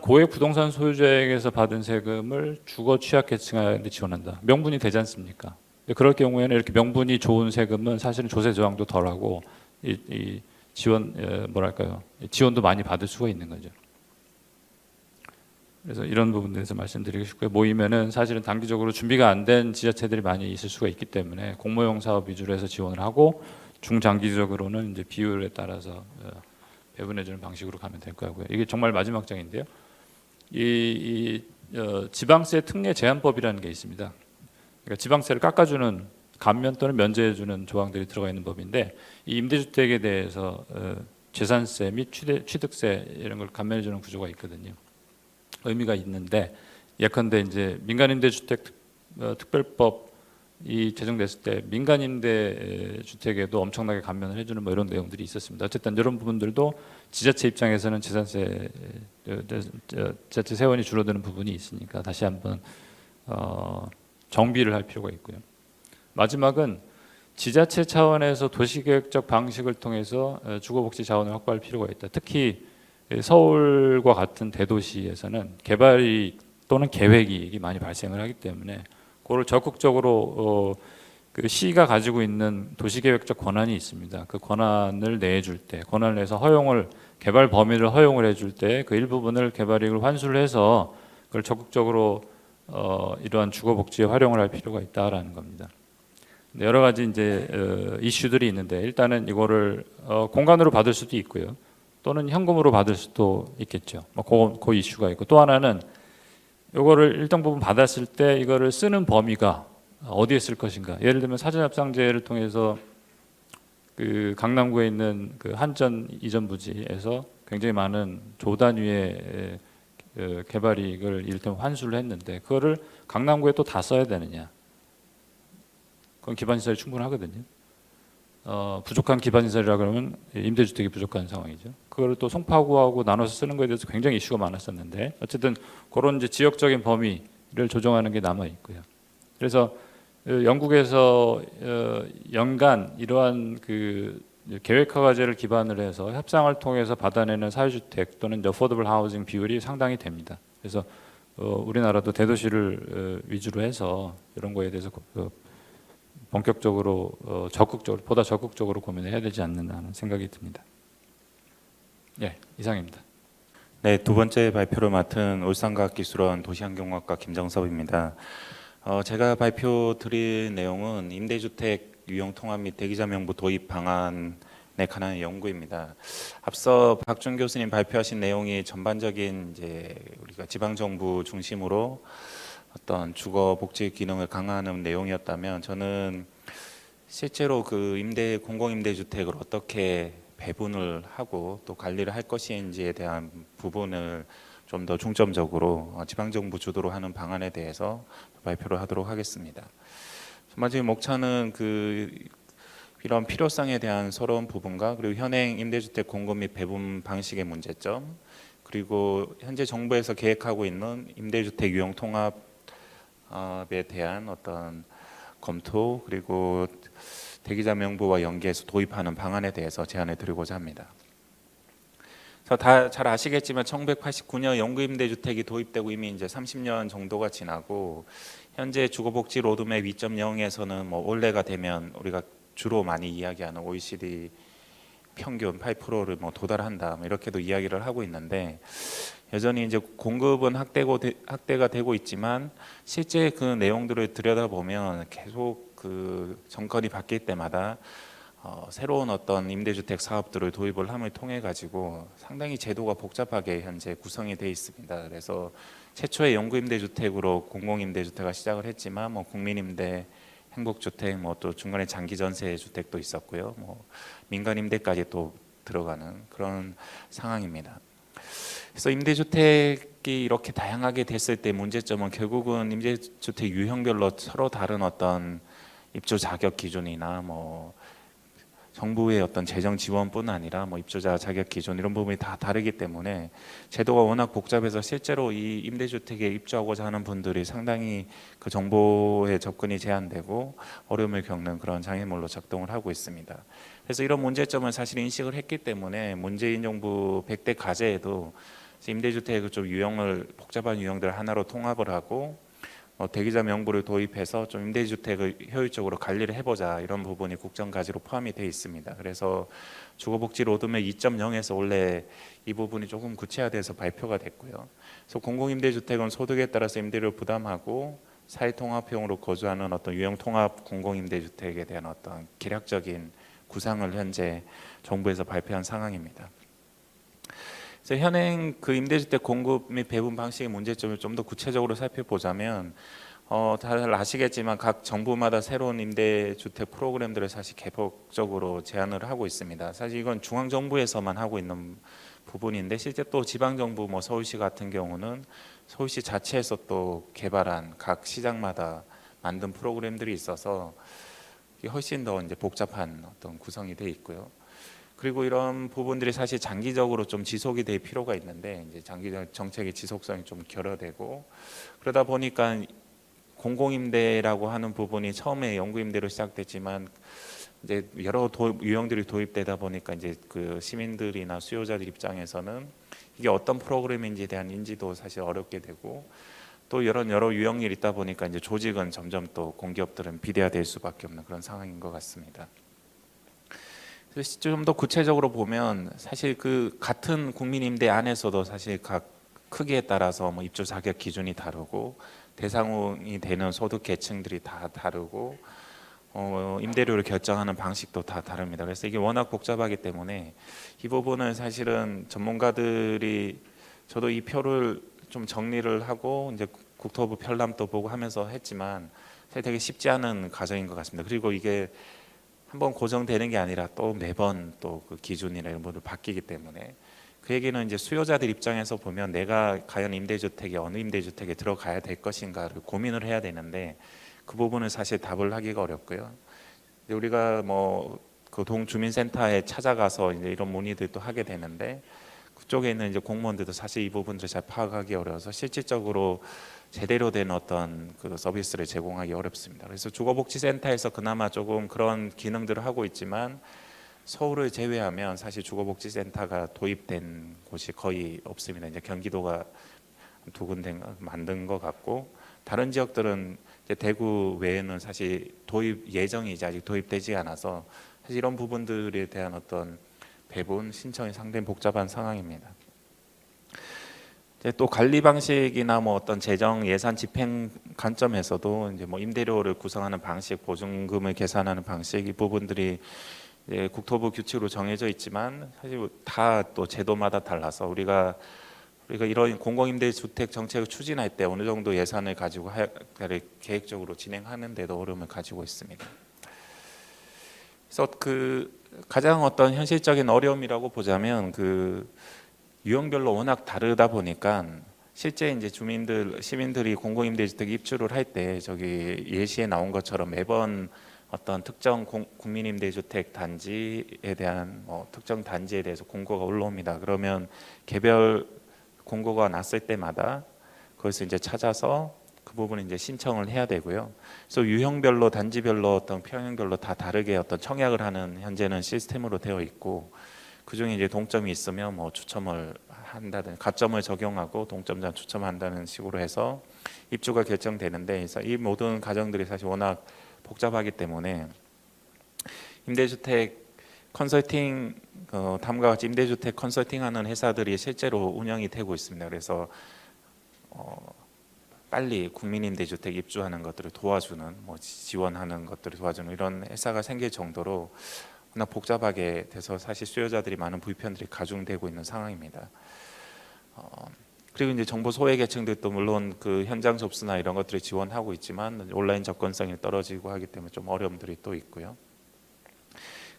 고액 부동산 소유자에게서 받은 세금을 주거 취약계층한테 지원한다. 명분이 되지 않습니까? 그럴 경우에는 이렇게 명분이 좋은 세금은 사실은 조세 저항도 덜하고 이 지원도 많이 받을 수가 있는 거죠. 그래서 이런 부분에 대해서 말씀드리고 싶고요. 모이면은 사실은 단기적으로 준비가 안 된 지자체들이 많이 있을 수가 있기 때문에 공모용 사업 위주로 해서 지원을 하고 중장기적으로는 이제 비율에 따라서 배분해주는 방식으로 가면 될 거고요. 이게 정말 마지막 장인데요. 지방세 특례 제한법이라는 게 있습니다. 그러니까 지방세를 깎아주는 감면 또는 면제해주는 조항들이 들어가 있는 법인데 이 임대주택에 대해서 재산세 및 취득세 이런 걸 감면해주는 구조가 있거든요. 의미가 있는데 예컨대 이제 민간임대주택 특별법이 제정됐을 때 민간임대주택에도 엄청나게 감면을 해주는 뭐 이런 내용들이 있었습니다. 어쨌든 이런 부분들도 지자체 입장에서는 지자체 세원이 줄어드는 부분이 있으니까 다시 한번 정비를 할 필요가 있고요. 마지막은 지자체 차원에서 도시계획적 방식을 통해서 주거복지 자원을 확보할 필요가 있다. 특히 서울과 같은 대도시에서는 개발이 또는 계획이 많이 발생을 하기 때문에 그걸 적극적으로 그 시가 가지고 있는 도시계획적 권한이 있습니다. 그 권한을 내줄 때, 권한을 내서 개발 범위를 허용을 해줄 때 그 일부분을 개발이익을 환수를 해서 그걸 적극적으로 이러한 주거복지에 활용을 할 필요가 있다라는 겁니다. 여러 가지 이제 이슈들이 있는데 일단은 이거를 공간으로 받을 수도 있고요. 또는 현금으로 받을 수도 있겠죠. 그 이슈가 있고 또 하나는 이거를 일정 부분 받았을 때 이거를 쓰는 범위가 어디에 쓸 것인가. 예를 들면 사전협상제를 통해서 그 강남구에 있는 그 한전 이전 부지에서 굉장히 많은 조 단위의 개발 이익을 이를테면 환수를 했는데 그거를 강남구에 또 다 써야 되느냐. 그건 기반시설이 충분하거든요. 부족한 기반시설이라 그러면 임대주택이 부족한 상황이죠. 그걸 또 송파구하고 나눠서 쓰는 것에 대해서 굉장히 이슈가 많았었는데 어쨌든 그런 이제 지역적인 범위를 조정하는 게 남아 있고요. 그래서 영국에서 연간 이러한 그 계획화 과제를 기반으로 해서 협상을 통해서 받아내는 사회주택 또는 어포더블 하우징 비율이 상당히 됩니다. 그래서 우리나라도 대도시를 위주로 해서 이런 거에 대해서 본격적으로 보다 적극적으로 고민을 해야 되지 않는다는 생각이 듭니다. 예, 이상입니다. 네, 두 번째 발표를 맡은 울산과학기술원 도시환경학과 김정섭입니다. 제가 발표 드릴 내용은 임대주택 유형 통합 및 대기자 명부 도입 방안에 관한 연구입니다. 앞서 박준 교수님 발표하신 내용이 전반적인 이제 우리가 지방 정부 중심으로 어떤 주거 복지 기능을 강화하는 내용이었다면 저는 실제로 그 공공임대주택을 어떻게 배분을 하고 또 관리를 할 것인지에 대한 부분을 좀 더 중점적으로 지방정부 주도로 하는 방안에 대해서 발표를 하도록 하겠습니다. 전반적인 목차는 이런 필요성에 대한 서러운 부분과 그리고 현행 임대주택 공급 및 배분 방식의 문제점 그리고 현재 정부에서 계획하고 있는 임대주택 유형 통합에 대한 어떤 검토 그리고 대기자 명부와 연계해서 도입하는 방안에 대해서 제안해 드리고자 합니다. 다 잘 아시겠지만 1989년 영구임대주택이 도입되고 이미 이제 30년 정도가 지나고 현재 주거복지 로드맵 2.0에서는 뭐 올해가 되면 우리가 주로 많이 이야기하는 OECD 평균 8%를 뭐 도달한다 이렇게도 이야기를 하고 있는데 여전히 이제 공급은 확대가 되고 있지만 실제 그 내용들을 들여다보면 계속 그 정권이 바뀔 때마다 새로운 어떤 임대주택 사업들을 도입을 함을 통해 가지고 상당히 제도가 복잡하게 현재 구성이 되어 있습니다. 그래서 최초의 영구임대주택으로 공공임대주택가 시작을 했지만 뭐 국민임대, 행복주택, 뭐 또 중간에 장기전세 주택도 있었고요. 뭐 민간임대까지 또 들어가는 그런 상황입니다. 그래서 임대주택이 이렇게 다양하게 됐을 때 문제점은 결국은 임대주택 유형별로 서로 다른 어떤 입주 자격 기준이나 뭐 정부의 어떤 재정 지원뿐 아니라 뭐 입주자 자격 기준 이런 부분이 다 다르기 때문에 제도가 워낙 복잡해서 실제로 이 임대주택에 입주하고자 하는 분들이 상당히 그 정보에 접근이 제한되고 어려움을 겪는 그런 장애물로 작동을 하고 있습니다. 그래서 이런 문제점을 사실 인식을 했기 때문에 문재인 정부 100대 과제에도 임대주택의 좀 유형을 복잡한 유형들 하나로 통합을 하고 대기자 명부를 도입해서 좀 임대주택을 효율적으로 관리를 해보자 이런 부분이 국정과제로 포함이 되어 있습니다. 그래서 주거복지 로드맵 2.0에서 원래 이 부분이 조금 구체화돼서 발표가 됐고요. 그래서 공공임대주택은 소득에 따라서 임대료를 부담하고 사회통합형으로 거주하는 어떤 유형통합 공공임대주택에 대한 어떤 기략적인 구상을 현재 정부에서 발표한 상황입니다. 그래서 현행 그 임대주택 공급 및 배분 방식의 문제점을 좀 더 구체적으로 살펴보자면 다들 아시겠지만 각 정부마다 새로운 임대주택 프로그램들을 사실 개별적으로 제안을 하고 있습니다. 사실 이건 중앙 정부에서만 하고 있는 부분인데 실제 또 지방 정부 뭐 서울시 같은 경우는 서울시 자체에서 또 개발한 각 시장마다 만든 프로그램들이 있어서 이게 훨씬 더 이제 복잡한 어떤 구성이 돼 있고요. 그리고 이런 부분들이 사실 장기적으로 좀 지속이 될 필요가 있는데 이제 장기적 정책의 지속성이 좀 결여되고 그러다 보니까 공공임대라고 하는 부분이 처음에 영구임대로 시작됐지만 이제 여러 유형들이 도입되다 보니까 이제 그 시민들이나 수요자들 입장에서는 이게 어떤 프로그램인지에 대한 인지도 사실 어렵게 되고 또 이런 여러 유형이 있다 보니까 이제 조직은 점점 또 공기업들은 비대화될 수밖에 없는 그런 상황인 것 같습니다. 좀 더 구체적으로 보면 사실 그 같은 국민임대 안에서도 사실 각 크기에 따라서 뭐 입주 자격 기준이 다르고 대상이 되는 소득 계층들이 다 다르고 임대료를 결정하는 방식도 다 다릅니다. 그래서 이게 워낙 복잡하기 때문에 이 부분은 사실은 전문가들이 저도 이 표를 좀 정리를 하고 이제 국토부 편람도 보고 하면서 했지만 사실 되게 쉽지 않은 과정인 것 같습니다. 그리고 이게 한번 고정되는 게 아니라 또 매번 또 그 기준이나 이런 것들 바뀌기 때문에 그 얘기는 이제 수요자들 입장에서 보면 내가 과연 임대주택에 어느 임대주택에 들어가야 될 것인가를 고민을 해야 되는데 그 부분은 사실 답을 하기가 어렵고요. 우리가 뭐 그 동주민센터에 찾아가서 이제 이런 문의들도 하게 되는데 그쪽에 있는 이제 공무원들도 사실 이 부분들을 잘 파악하기 어려워서 실질적으로 제대로 된 어떤 그 서비스를 제공하기 어렵습니다. 그래서 주거복지센터에서 그나마 조금 그런 기능들을 하고 있지만 서울을 제외하면 사실 주거복지센터가 도입된 곳이 거의 없습니다. 이제 경기도가 두 군데 만든 것 같고 다른 지역들은 이제 대구 외에는 사실 도입 예정이 이제 아직 도입되지 않아서 사실 이런 부분들에 대한 어떤 배분 신청이 상당히 복잡한 상황입니다. 또 관리 방식이나 뭐 어떤 재정 예산 집행 관점에서도 이제 뭐 임대료를 구성하는 방식, 보증금을 계산하는 방식 이 부분들이 이제 국토부 규칙으로 정해져 있지만 사실 다 또 제도마다 달라서 우리가 이런 공공임대주택 정책을 추진할 때 어느 정도 예산을 가지고 계획적으로 진행하는데도 어려움을 가지고 있습니다. 그래서 그 가장 어떤 현실적인 어려움이라고 보자면 그 유형별로 워낙 다르다 보니까 실제 이제 시민들이 공공임대주택 입주를 할 때 저기 예시에 나온 것처럼 매번 어떤 특정 국민임대주택 단지에 대한 특정 단지에 대해서 공고가 올라옵니다. 그러면 개별 공고가 났을 때마다 그것을 이제 찾아서 그 부분을 이제 신청을 해야 되고요. 그래서 유형별로 단지별로 어떤 평형별로 다 다르게 어떤 청약을 하는 현재는 시스템으로 되어 있고 그 중에 이제 동점이 있으면 뭐 추첨을 한다든 가점을 적용하고 동점자 추첨한다는 식으로 해서 입주가 결정되는데 그래서 이 모든 과정들이 사실 워낙 복잡하기 때문에 임대주택 컨설팅 다음과 같이 임대주택 컨설팅하는 회사들이 실제로 운영이 되고 있습니다. 그래서 빨리 국민임대주택 입주하는 것들을 도와주는 뭐 지원하는 것들을 도와주는 이런 회사가 생길 정도로 워낙 복잡하게 돼서 사실 수요자들이 많은 불편들이 가중되고 있는 상황입니다. 그리고 이제 정보 소외 계층들도 물론 그 현장 접수나 이런 것들을 지원하고 있지만 온라인 접근성이 떨어지고 하기 때문에 좀 어려움들이 또 있고요.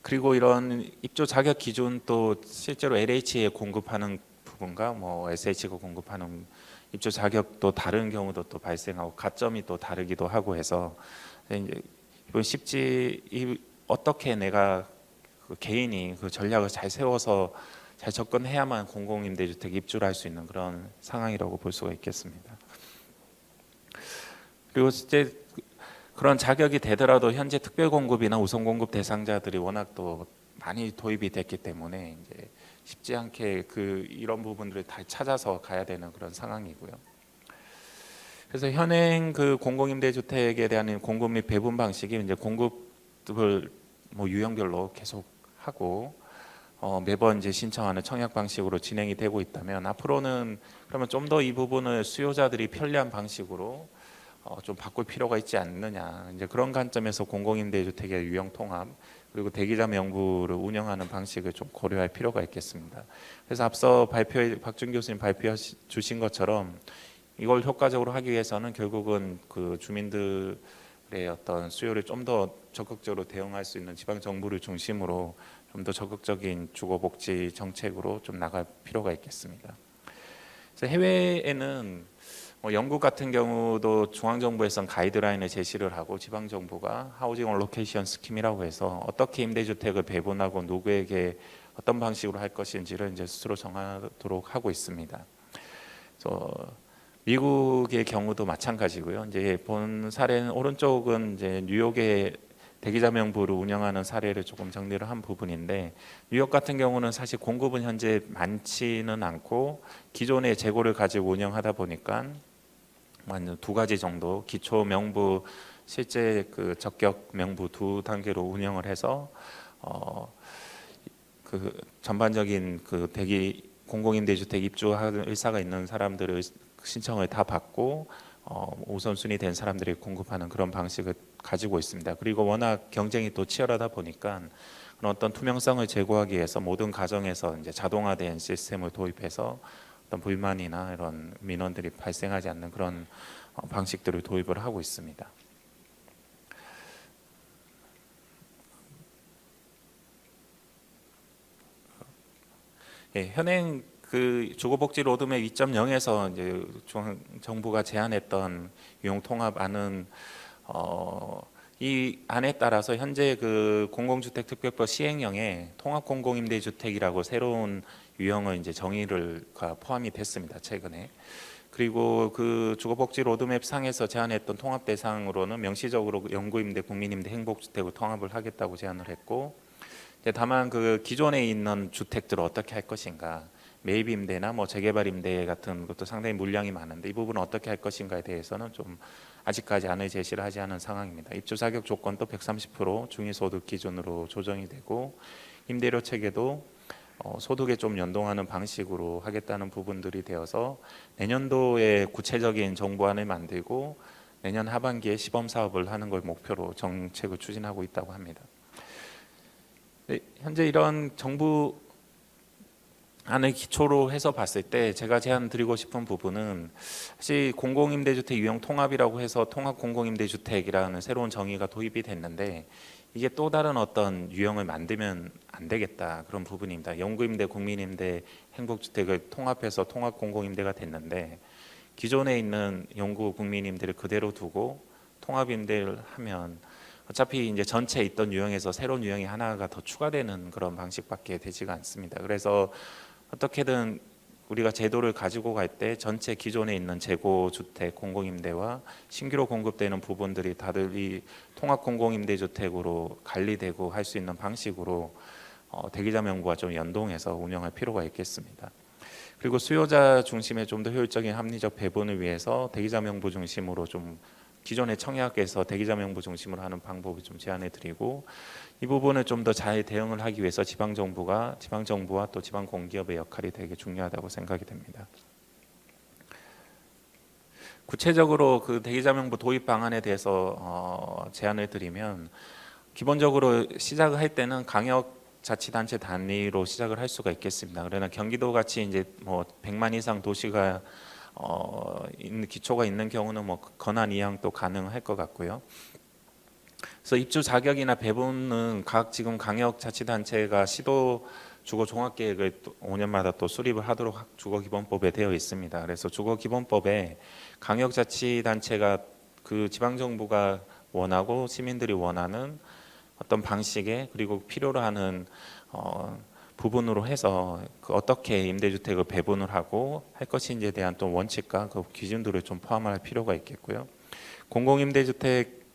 그리고 이런 입주 자격 기준도 실제로 LH에 공급하는 부분과 뭐 SH가 공급하는 입주 자격도 다른 경우도 또 발생하고 가점이 또 다르기도 하고 해서 이제 이건 쉽지 어떻게 내가 그 개인이 그 전략을 잘 세워서 잘 접근해야만 공공임대주택 입주를 할 수 있는 그런 상황이라고 볼 수가 있겠습니다. 그리고 이제 그런 자격이 되더라도 현재 특별공급이나 우선공급 대상자들이 워낙 또 많이 도입이 됐기 때문에 이제 쉽지 않게 이런 부분들을 다 찾아서 가야 되는 그런 상황이고요. 그래서 현행 그 공공임대주택에 대한 공급 및 배분 방식이 이제 공급을 뭐 유형별로 계속 하고 매번 이제 신청하는 청약 방식으로 진행이 되고 있다면, 앞으로는 그러면 좀 더 이 부분을 수요자들이 편리한 방식으로 좀 바꿀 필요가 있지 않느냐, 이제 그런 관점에서 공공임대주택의 유형 통합 그리고 대기자 명부를 운영하는 방식을 좀 고려할 필요가 있겠습니다. 그래서 앞서 박준 교수님 발표해 주신 것처럼 이걸 효과적으로 하기 위해서는 결국은 그 주민들의 어떤 수요를 좀 더 적극적으로 대응할 수 있는 지방 정부를 중심으로 좀 더 적극적인 주거복지 정책으로 좀 나갈 필요가 있겠습니다. 그래서 해외에는 영국 같은 경우도 중앙정부에선 가이드라인을 제시를 하고 지방정부가 하우징 얼로케이션 스킴이라고 해서 어떻게 임대주택을 배분하고 누구에게 어떤 방식으로 할 것인지를 이제 스스로 정하도록 하고 있습니다. 그래서 미국의 경우도 마찬가지고요. 이제 본 사례는 오른쪽은 이제 뉴욕의 대기자 명부를 운영하는 사례를 조금 정리를 한 부분인데, 뉴욕 같은 경우는 사실 공급은 현재 많지는 않고 기존의 재고를 가지고 운영하다 보니까 한 두 가지 정도 기초 명부, 실제 그 적격 명부 두 단계로 운영을 해서 그 전반적인 그 공공임대주택 입주할 의사가 있는 사람들의 신청을 다 받고 우선순위 된 사람들이 공급하는 그런 방식을 가지고 있습니다. 그리고 워낙 경쟁이 또 치열하다 보니까 그런 어떤 투명성을 제고하기 위해서 모든 가정에서 이제 자동화된 시스템을 도입해서 어떤 불만이나 이런 민원들이 발생하지 않는 그런 방식들을 도입을 하고 있습니다. 예, 현행 그 주거복지 로드맵 2.0에서 이제 정부가 제안했던 유형 통합안은 이 안에 따라서 현재 그 공공주택특별법 시행령에 통합공공임대주택이라고 새로운 유형을 이제 정의를 포함이 됐습니다, 최근에. 그리고 그 주거복지 로드맵 상에서 제안했던 통합 대상으로는 명시적으로 영구임대, 국민임대, 행복주택을 통합을 하겠다고 제안을 했고, 다만 그 기존에 있는 주택들을 어떻게 할 것인가, 매입임대나 뭐 재개발임대 같은 것도 상당히 물량이 많은데 이 부분은 어떻게 할 것인가에 대해서는 좀 아직까지 안을 제시를 하지 않은 상황입니다. 입주 자격 조건도 130% 중위소득 기준으로 조정이 되고, 임대료 체계도 소득에 좀 연동하는 방식으로 하겠다는 부분들이 되어서 내년도에 구체적인 정부안을 만들고 내년 하반기에 시범 사업을 하는 걸 목표로 정책을 추진하고 있다고 합니다. 현재 이런 정부 안을 기초로 해서 봤을 때 제가 제안 드리고 싶은 부분은, 사실 공공임대주택 유형 통합이라고 해서 통합공공임대주택이라는 새로운 정의가 도입이 됐는데 이게 또 다른 어떤 유형을 만들면 안 되겠다, 그런 부분입니다. 영구임대, 국민임대, 행복주택을 통합해서 통합공공임대가 됐는데 기존에 있는 영구 국민임대를 그대로 두고 통합임대를 하면 어차피 이제 전체 있던 유형에서 새로운 유형이 하나가 더 추가되는 그런 방식밖에 되지가 않습니다. 그래서 어떻게든 우리가 제도를 가지고 갈 때 전체 기존에 있는 재고주택 공공임대와 신규로 공급되는 부분들이 다들 이 통합공공임대주택으로 관리되고 할 수 있는 방식으로 대기자 명부와 좀 연동해서 운영할 필요가 있겠습니다. 그리고 수요자 중심의 좀 더 효율적인 합리적 배분을 위해서 대기자 명부 중심으로 좀 기존의 청약에서 대기자 명부 중심으로 하는 방법을 좀 제안해 드리고, 이 부분을 좀 더 잘 대응을 하기 위해서 지방정부와 또 지방공기업의 역할이 되게 중요하다고 생각이 됩니다. 구체적으로 그 대기자 명부 도입 방안에 대해서 제안을 드리면, 기본적으로 시작을 할 때는 광역자치단체 단위로 시작을 할 수가 있겠습니다. 그러나 경기도 같이 이제 뭐 100만 이상 도시가 기초가 있는 경우는 뭐 권한 이양도 가능할 것 같고요. 그래서 입주 자격이나 배분은 각 지금 광역자치단체가 시도 주거 종합계획을 5년마다 또 수립을 하도록 주거기본법에 되어 있습니다. 그래서 주거기본법에 광역자치단체가 그 지방정부가 원하고 시민들이 원하는 어떤 방식에 그리고 필요로 하는 부분으로 해서 그 어떻게 임대주택을 배분을 하고 할 것인지에 대한 또 원칙과 그 기준들을 좀 포함할 필요가 있겠고요. 공공임대주택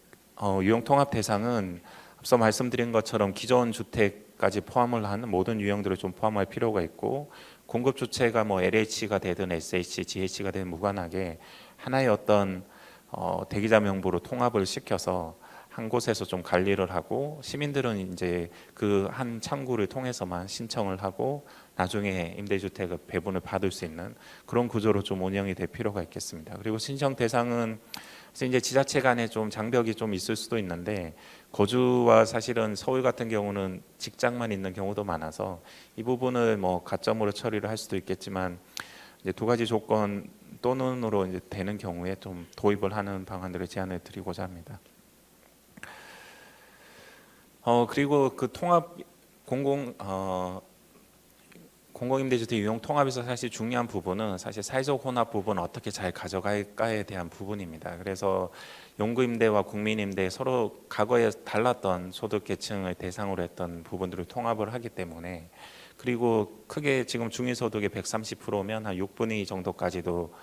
유형통합 대상은 앞서 말씀드린 것처럼 기존 주택까지 포함을 하는 모든 유형들을 좀 포함할 필요가 있고, 공급 주체가 뭐 LH가 되든 SH, GH가 되든 무관하게 하나의 어떤 대기자 명부로 통합을 시켜서 한 곳에서 좀 관리를 하고, 시민들은 이제 그 한 창구를 통해서만 신청을 하고 나중에 임대주택을 배분을 받을 수 있는 그런 구조로 좀 운영이 될 필요가 있겠습니다. 그리고 신청 대상은 이제 지자체 간에 좀 장벽이 좀 있을 수도 있는데, 거주와 사실은 서울 같은 경우는 직장만 있는 경우도 많아서 이 부분을 뭐 가점으로 처리를 할 수도 있겠지만, 이제 두 가지 조건 또는으로 이제 되는 경우에 좀 도입을 하는 방안들을 제안을 드리고자 합니다. 그리고 그 통합 공공임대주택 유형 통합에서 사실 중요한 부분은 사실 사회적 혼합 부분을 어떻게 잘 가져갈까에 대한 부분입니다. 그래서 용구임대와 국민임대 서로 과거에 달랐던 소득 계층을 대상으로 했던 부분들을 통합을 하기 때문에, 그리고 크게 지금 중위소득의 130%면 한 6분의 2 정도까지도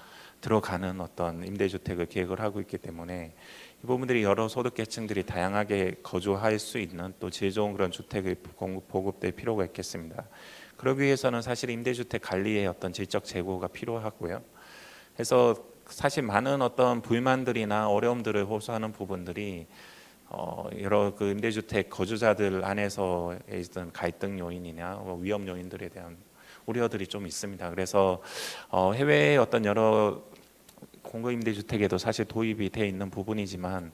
들어가는 어떤 임대주택을 계획을 하고 있기 때문에 이 부분들이 여러 소득계층들이 다양하게 거주할 수 있는 또 질 좋은 그런 주택이 보급될 필요가 있겠습니다. 그러기 위해서는 사실 임대주택 관리의 어떤 질적 제고가 필요하고요. 그래서 사실 많은 어떤 불만들이나 어려움들을 호소하는 부분들이 여러 그 임대주택 거주자들 안에서 있던 갈등 요인이나 위험 요인들에 대한 우려들이 좀 있습니다. 그래서 해외의 어떤 여러 공공임대주택에도 사실 도입이 돼 있는 부분이지만,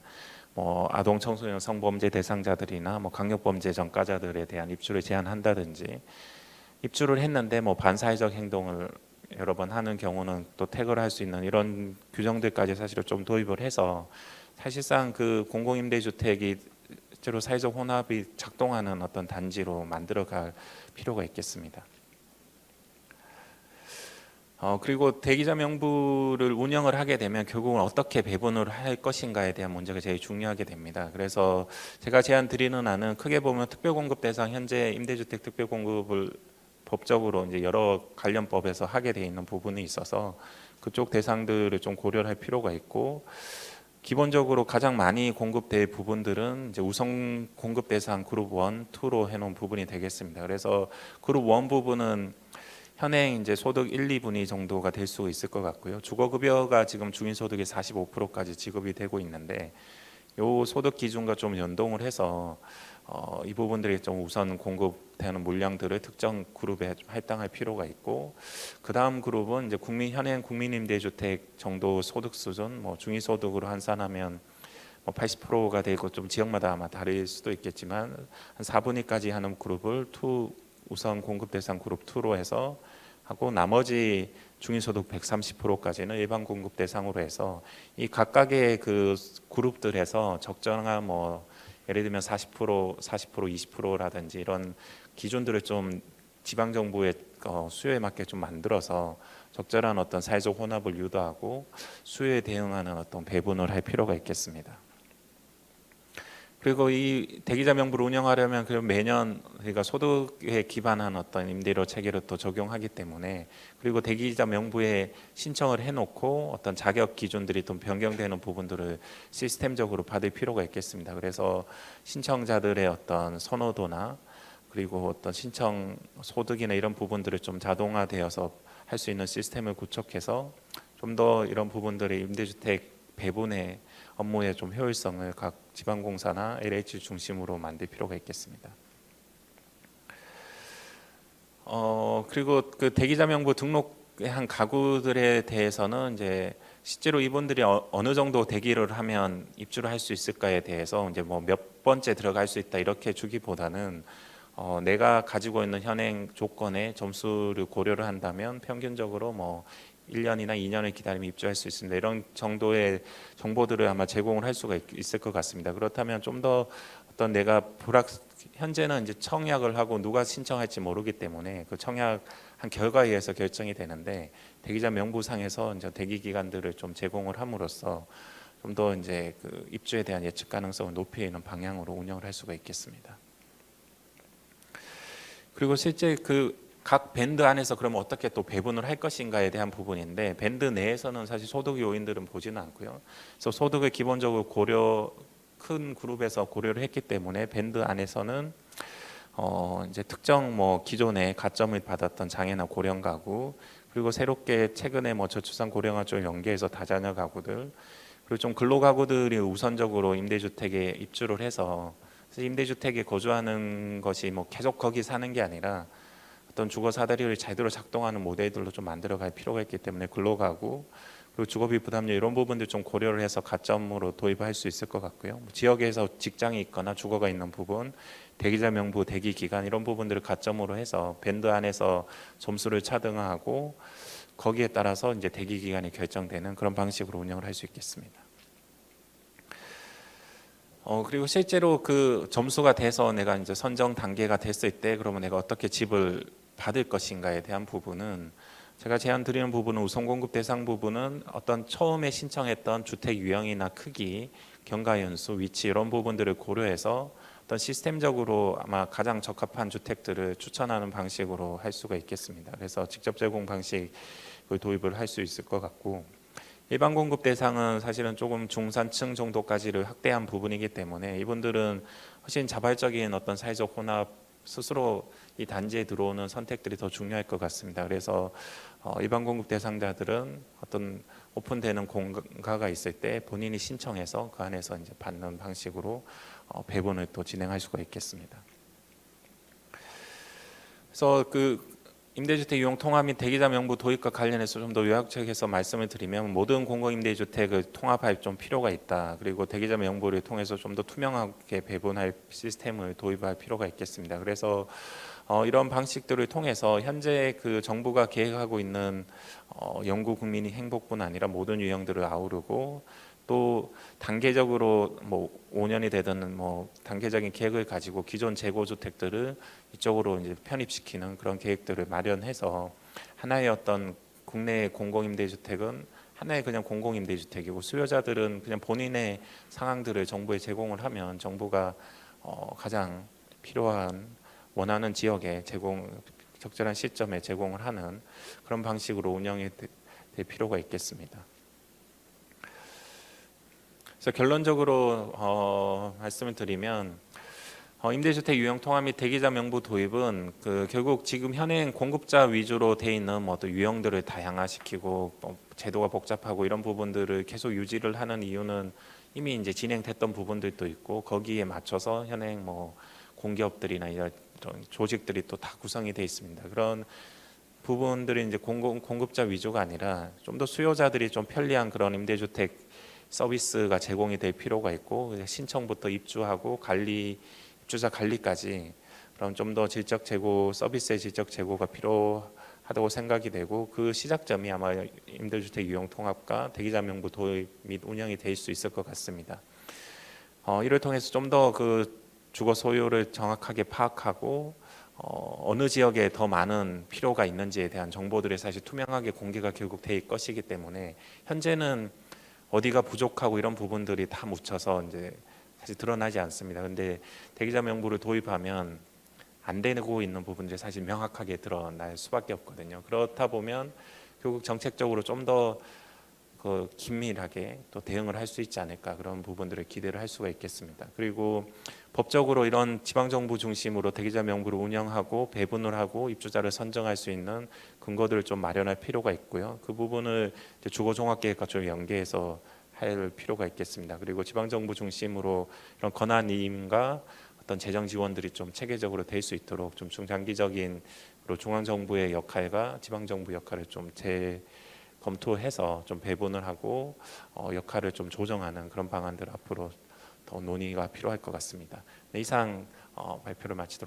아동 청소년 성범죄 대상자들이나 강력범죄 전과자들에 대한 입주를 제한한다든지, 입주를 했는데 반사회적 행동을 여러 번 하는 경우는 또 태거를 할 수 있는 이런 규정들까지 사실은 좀 도입을 해서 사실상 그 공공임대주택이 실제로 사회적 혼합이 작동하는 어떤 단지로 만들어갈 필요가 있겠습니다. 그리고 대기자 명부를 운영을 하게 되면 결국은 어떻게 배분을 할 것인가에 대한 문제가 제일 중요하게 됩니다. 그래서 제가 제안 드리는 안은 크게 보면 특별공급 대상, 현재 임대주택 특별공급을 법적으로 이제 여러 관련법에서 하게 돼 있는 부분이 있어서 그쪽 대상들을 좀 고려할 필요가 있고, 기본적으로 가장 많이 공급될 부분들은 이제 우선 공급 대상 그룹 1, 2로 해놓은 부분이 되겠습니다. 그래서 그룹 1 부분은 현행 이제 소득 1, 2분위 정도가 될 수 있을 것 같고요. 주거급여가 지금 중위소득의 45%까지 지급이 되고 있는데, 요 소득 기준과 좀 연동을 해서 이 부분들이 좀 우선 공급되는 물량들을 특정 그룹에 할당할 필요가 있고, 그 다음 그룹은 이제 현행 국민임대주택 정도 소득 수준, 중위소득으로 환산하면 80%가 되고 좀 지역마다 아마 다를 수도 있겠지만 한 4분위까지 하는 그룹을 우선 공급 대상 그룹 2로 해서 하고, 나머지 중위소득 130%까지는 일반 공급 대상으로 해서 이 각각의 그 그룹들에서 적정한 예를 들면 40%, 20%라든지 이런 기준들을 좀 지방 정부의 수요에 맞게 좀 만들어서 적절한 어떤 사회적 혼합을 유도하고 수요에 대응하는 어떤 배분을 할 필요가 있겠습니다. 그리고 이 대기자 명부를 운영하려면 매년 그러니까 소득에 기반한 어떤 임대료 체계를 또 적용하기 때문에, 그리고 대기자 명부에 신청을 해놓고 어떤 자격 기준들이 또 변경되는 부분들을 시스템적으로 받을 필요가 있겠습니다. 그래서 신청자들의 어떤 선호도나 그리고 어떤 신청 소득이나 이런 부분들을 좀 자동화되어서 할 수 있는 시스템을 구축해서 좀 더 이런 부분들의 임대주택 배분의 업무의 좀 효율성을 각 지방공사나 LH 중심으로 만들 필요가 있겠습니다. 그리고 그 대기자 명부 등록한 가구들에 대해서는 이제 실제로 이분들이 어느 정도 대기를 하면 입주를 할 수 있을까에 대해서 이제 몇 번째 들어갈 수 있다 이렇게 주기보다는 내가 가지고 있는 현행 조건의 점수를 고려를 한다면 평균적으로 1년이나 2년을 기다리면 입주할 수 있습니다. 이런 정도의 정보들을 아마 제공을 할 수가 있을 것 같습니다. 그렇다면 좀 더 어떤 내가 현재는 이제 청약을 하고 누가 신청할지 모르기 때문에 그 청약한 결과에 의해서 결정이 되는데, 대기자 명부상에서 이제 대기 기간들을 좀 제공을 함으로써 좀 더 이제 그 입주에 대한 예측 가능성을 높이는 방향으로 운영을 할 수가 있겠습니다. 그리고 실제 그 각 밴드 안에서 그러면 어떻게 또 배분을 할 것인가에 대한 부분인데, 밴드 내에서는 사실 소득 요인들은 보지는 않고요. 그래서 소득을 기본적으로 큰 그룹에서 고려를 했기 때문에 밴드 안에서는 이제 특정 뭐 기존에 가점을 받았던 장애나 고령 가구, 그리고 새롭게 최근에 뭐 저출산 고령화 쪽 연계해서 다자녀 가구들, 그리고 좀 근로 가구들이 우선적으로 임대주택에 입주를 해서, 임대주택에 거주하는 것이 뭐 계속 거기 사는 게 아니라 어떤 주거 사다리를 제대로 작동하는 모델들로 좀 만들어갈 필요가 있기 때문에 근로 가구, 그리고 주거비 부담료 이런 부분들 좀 고려를 해서 가점으로 도입할 수 있을 것 같고요. 지역에서 직장이 있거나 주거가 있는 부분, 대기자 명부, 대기 기간 이런 부분들을 가점으로 해서 밴드 안에서 점수를 차등하고 거기에 따라서 이제 대기 기간이 결정되는 그런 방식으로 운영을 할 수 있겠습니다. 그리고 실제로 그 점수가 돼서 내가 이제 선정 단계가 됐을 때 그러면 내가 어떻게 집을 받을 것인가에 대한 부분은, 제가 제안 드리는 부분은 우선 공급 대상 부분은 어떤 처음에 신청했던 주택 유형이나 크기, 경과 연수, 위치 이런 부분들을 고려해서 어떤 시스템적으로 아마 가장 적합한 주택들을 추천하는 방식으로 할 수가 있겠습니다. 그래서 직접 제공 방식을 도입을 할 수 있을 것 같고, 일반 공급 대상은 사실은 조금 중산층 정도까지를 확대한 부분이기 때문에 이분들은 훨씬 자발적인 어떤 사회적 혼합, 스스로 이 단지에 들어오는 선택들이 더 중요할 것 같습니다. 그래서 일반 공급 대상자들은 어떤 오픈되는 공가가 있을 때 본인이 신청해서 그 안에서 이제 받는 방식으로 배분을 또 진행할 수가 있겠습니다. 그래서 그 임대주택 유형 통합 및 대기자 명부 도입과 관련해서 좀 더 요약적해서 말씀을 드리면, 모든 공공임대주택을 통합할 좀 필요가 있다. 그리고 대기자 명부를 통해서 좀 더 투명하게 배분할 시스템을 도입할 필요가 있겠습니다. 그래서 이런 방식들을 통해서 현재 그 정부가 계획하고 있는 영구 국민이 행복뿐 아니라 모든 유형들을 아우르고, 또 단계적으로 뭐 5년이 되든 뭐 단계적인 계획을 가지고 기존 재고 주택들을 이쪽으로 이제 편입시키는 그런 계획들을 마련해서 하나의 어떤 국내 공공임대주택은 하나의 그냥 공공임대주택이고, 수요자들은 그냥 본인의 상황들을 정부에 제공을 하면 정부가 가장 필요한 원하는 지역에 적절한 시점에 제공을 하는 그런 방식으로 운영이 될 필요가 있겠습니다. 그래서 결론적으로 말씀을 드리면, 임대주택 유형 통합 및 대기자 명부 도입은 결국 지금 현행 공급자 위주로 돼 있는 뭐 또 유형들을 다양화시키고 제도가 복잡하고 이런 부분들을 계속 유지를 하는 이유는 이미 이제 진행됐던 부분들도 있고, 거기에 맞춰서 현행 뭐 공기업들이나 이런 조직들이 또 다 구성이 돼 있습니다. 그런 부분들이 이제 공급자 위주가 아니라 좀 더 수요자들이 좀 편리한 그런 임대주택 서비스가 제공이 될 필요가 있고, 신청부터 입주하고 관리, 입주자 관리까지 그런 좀 더 질적 제고, 서비스의 질적 제고가 필요하다고 생각이 되고, 그 시작점이 아마 임대주택 유형 통합과 대기자 명부 도입 및 운영이 될 수 있을 것 같습니다. 이를 통해서 좀 더 그 주거 소요를 정확하게 파악하고 어느 지역에 더 많은 필요가 있는지에 대한 정보들이 사실 투명하게 공개가 결국 될 것이기 때문에, 현재는 어디가 부족하고 이런 부분들이 다 묻혀서 이제 사실 드러나지 않습니다. 근데 대기자 명부를 도입하면 안 되고 있는 부분들이 사실 명확하게 드러날 수밖에 없거든요. 그렇다 보면 결국 정책적으로 좀 더 긴밀하게 또 대응을 할 수 있지 않을까, 그런 부분들을 기대를 할 수가 있겠습니다. 그리고 법적으로 이런 지방정부 중심으로 대기자 명부를 운영하고 배분을 하고 입주자를 선정할 수 있는 근거들을 좀 마련할 필요가 있고요. 그 부분을 주거종합계획과 좀 연계해서 할 필요가 있겠습니다. 그리고 지방정부 중심으로 이런 권한임과 어떤 재정 지원들이 좀 체계적으로 될 수 있도록 좀 중장기적인 중앙정부의 역할과 지방정부 역할을 좀 검토해서 좀 배분을 하고 역할을 좀 조정하는 그런 방안들 앞으로 더 논의가 필요할 것 같습니다. 네, 이상 발표를 마치도록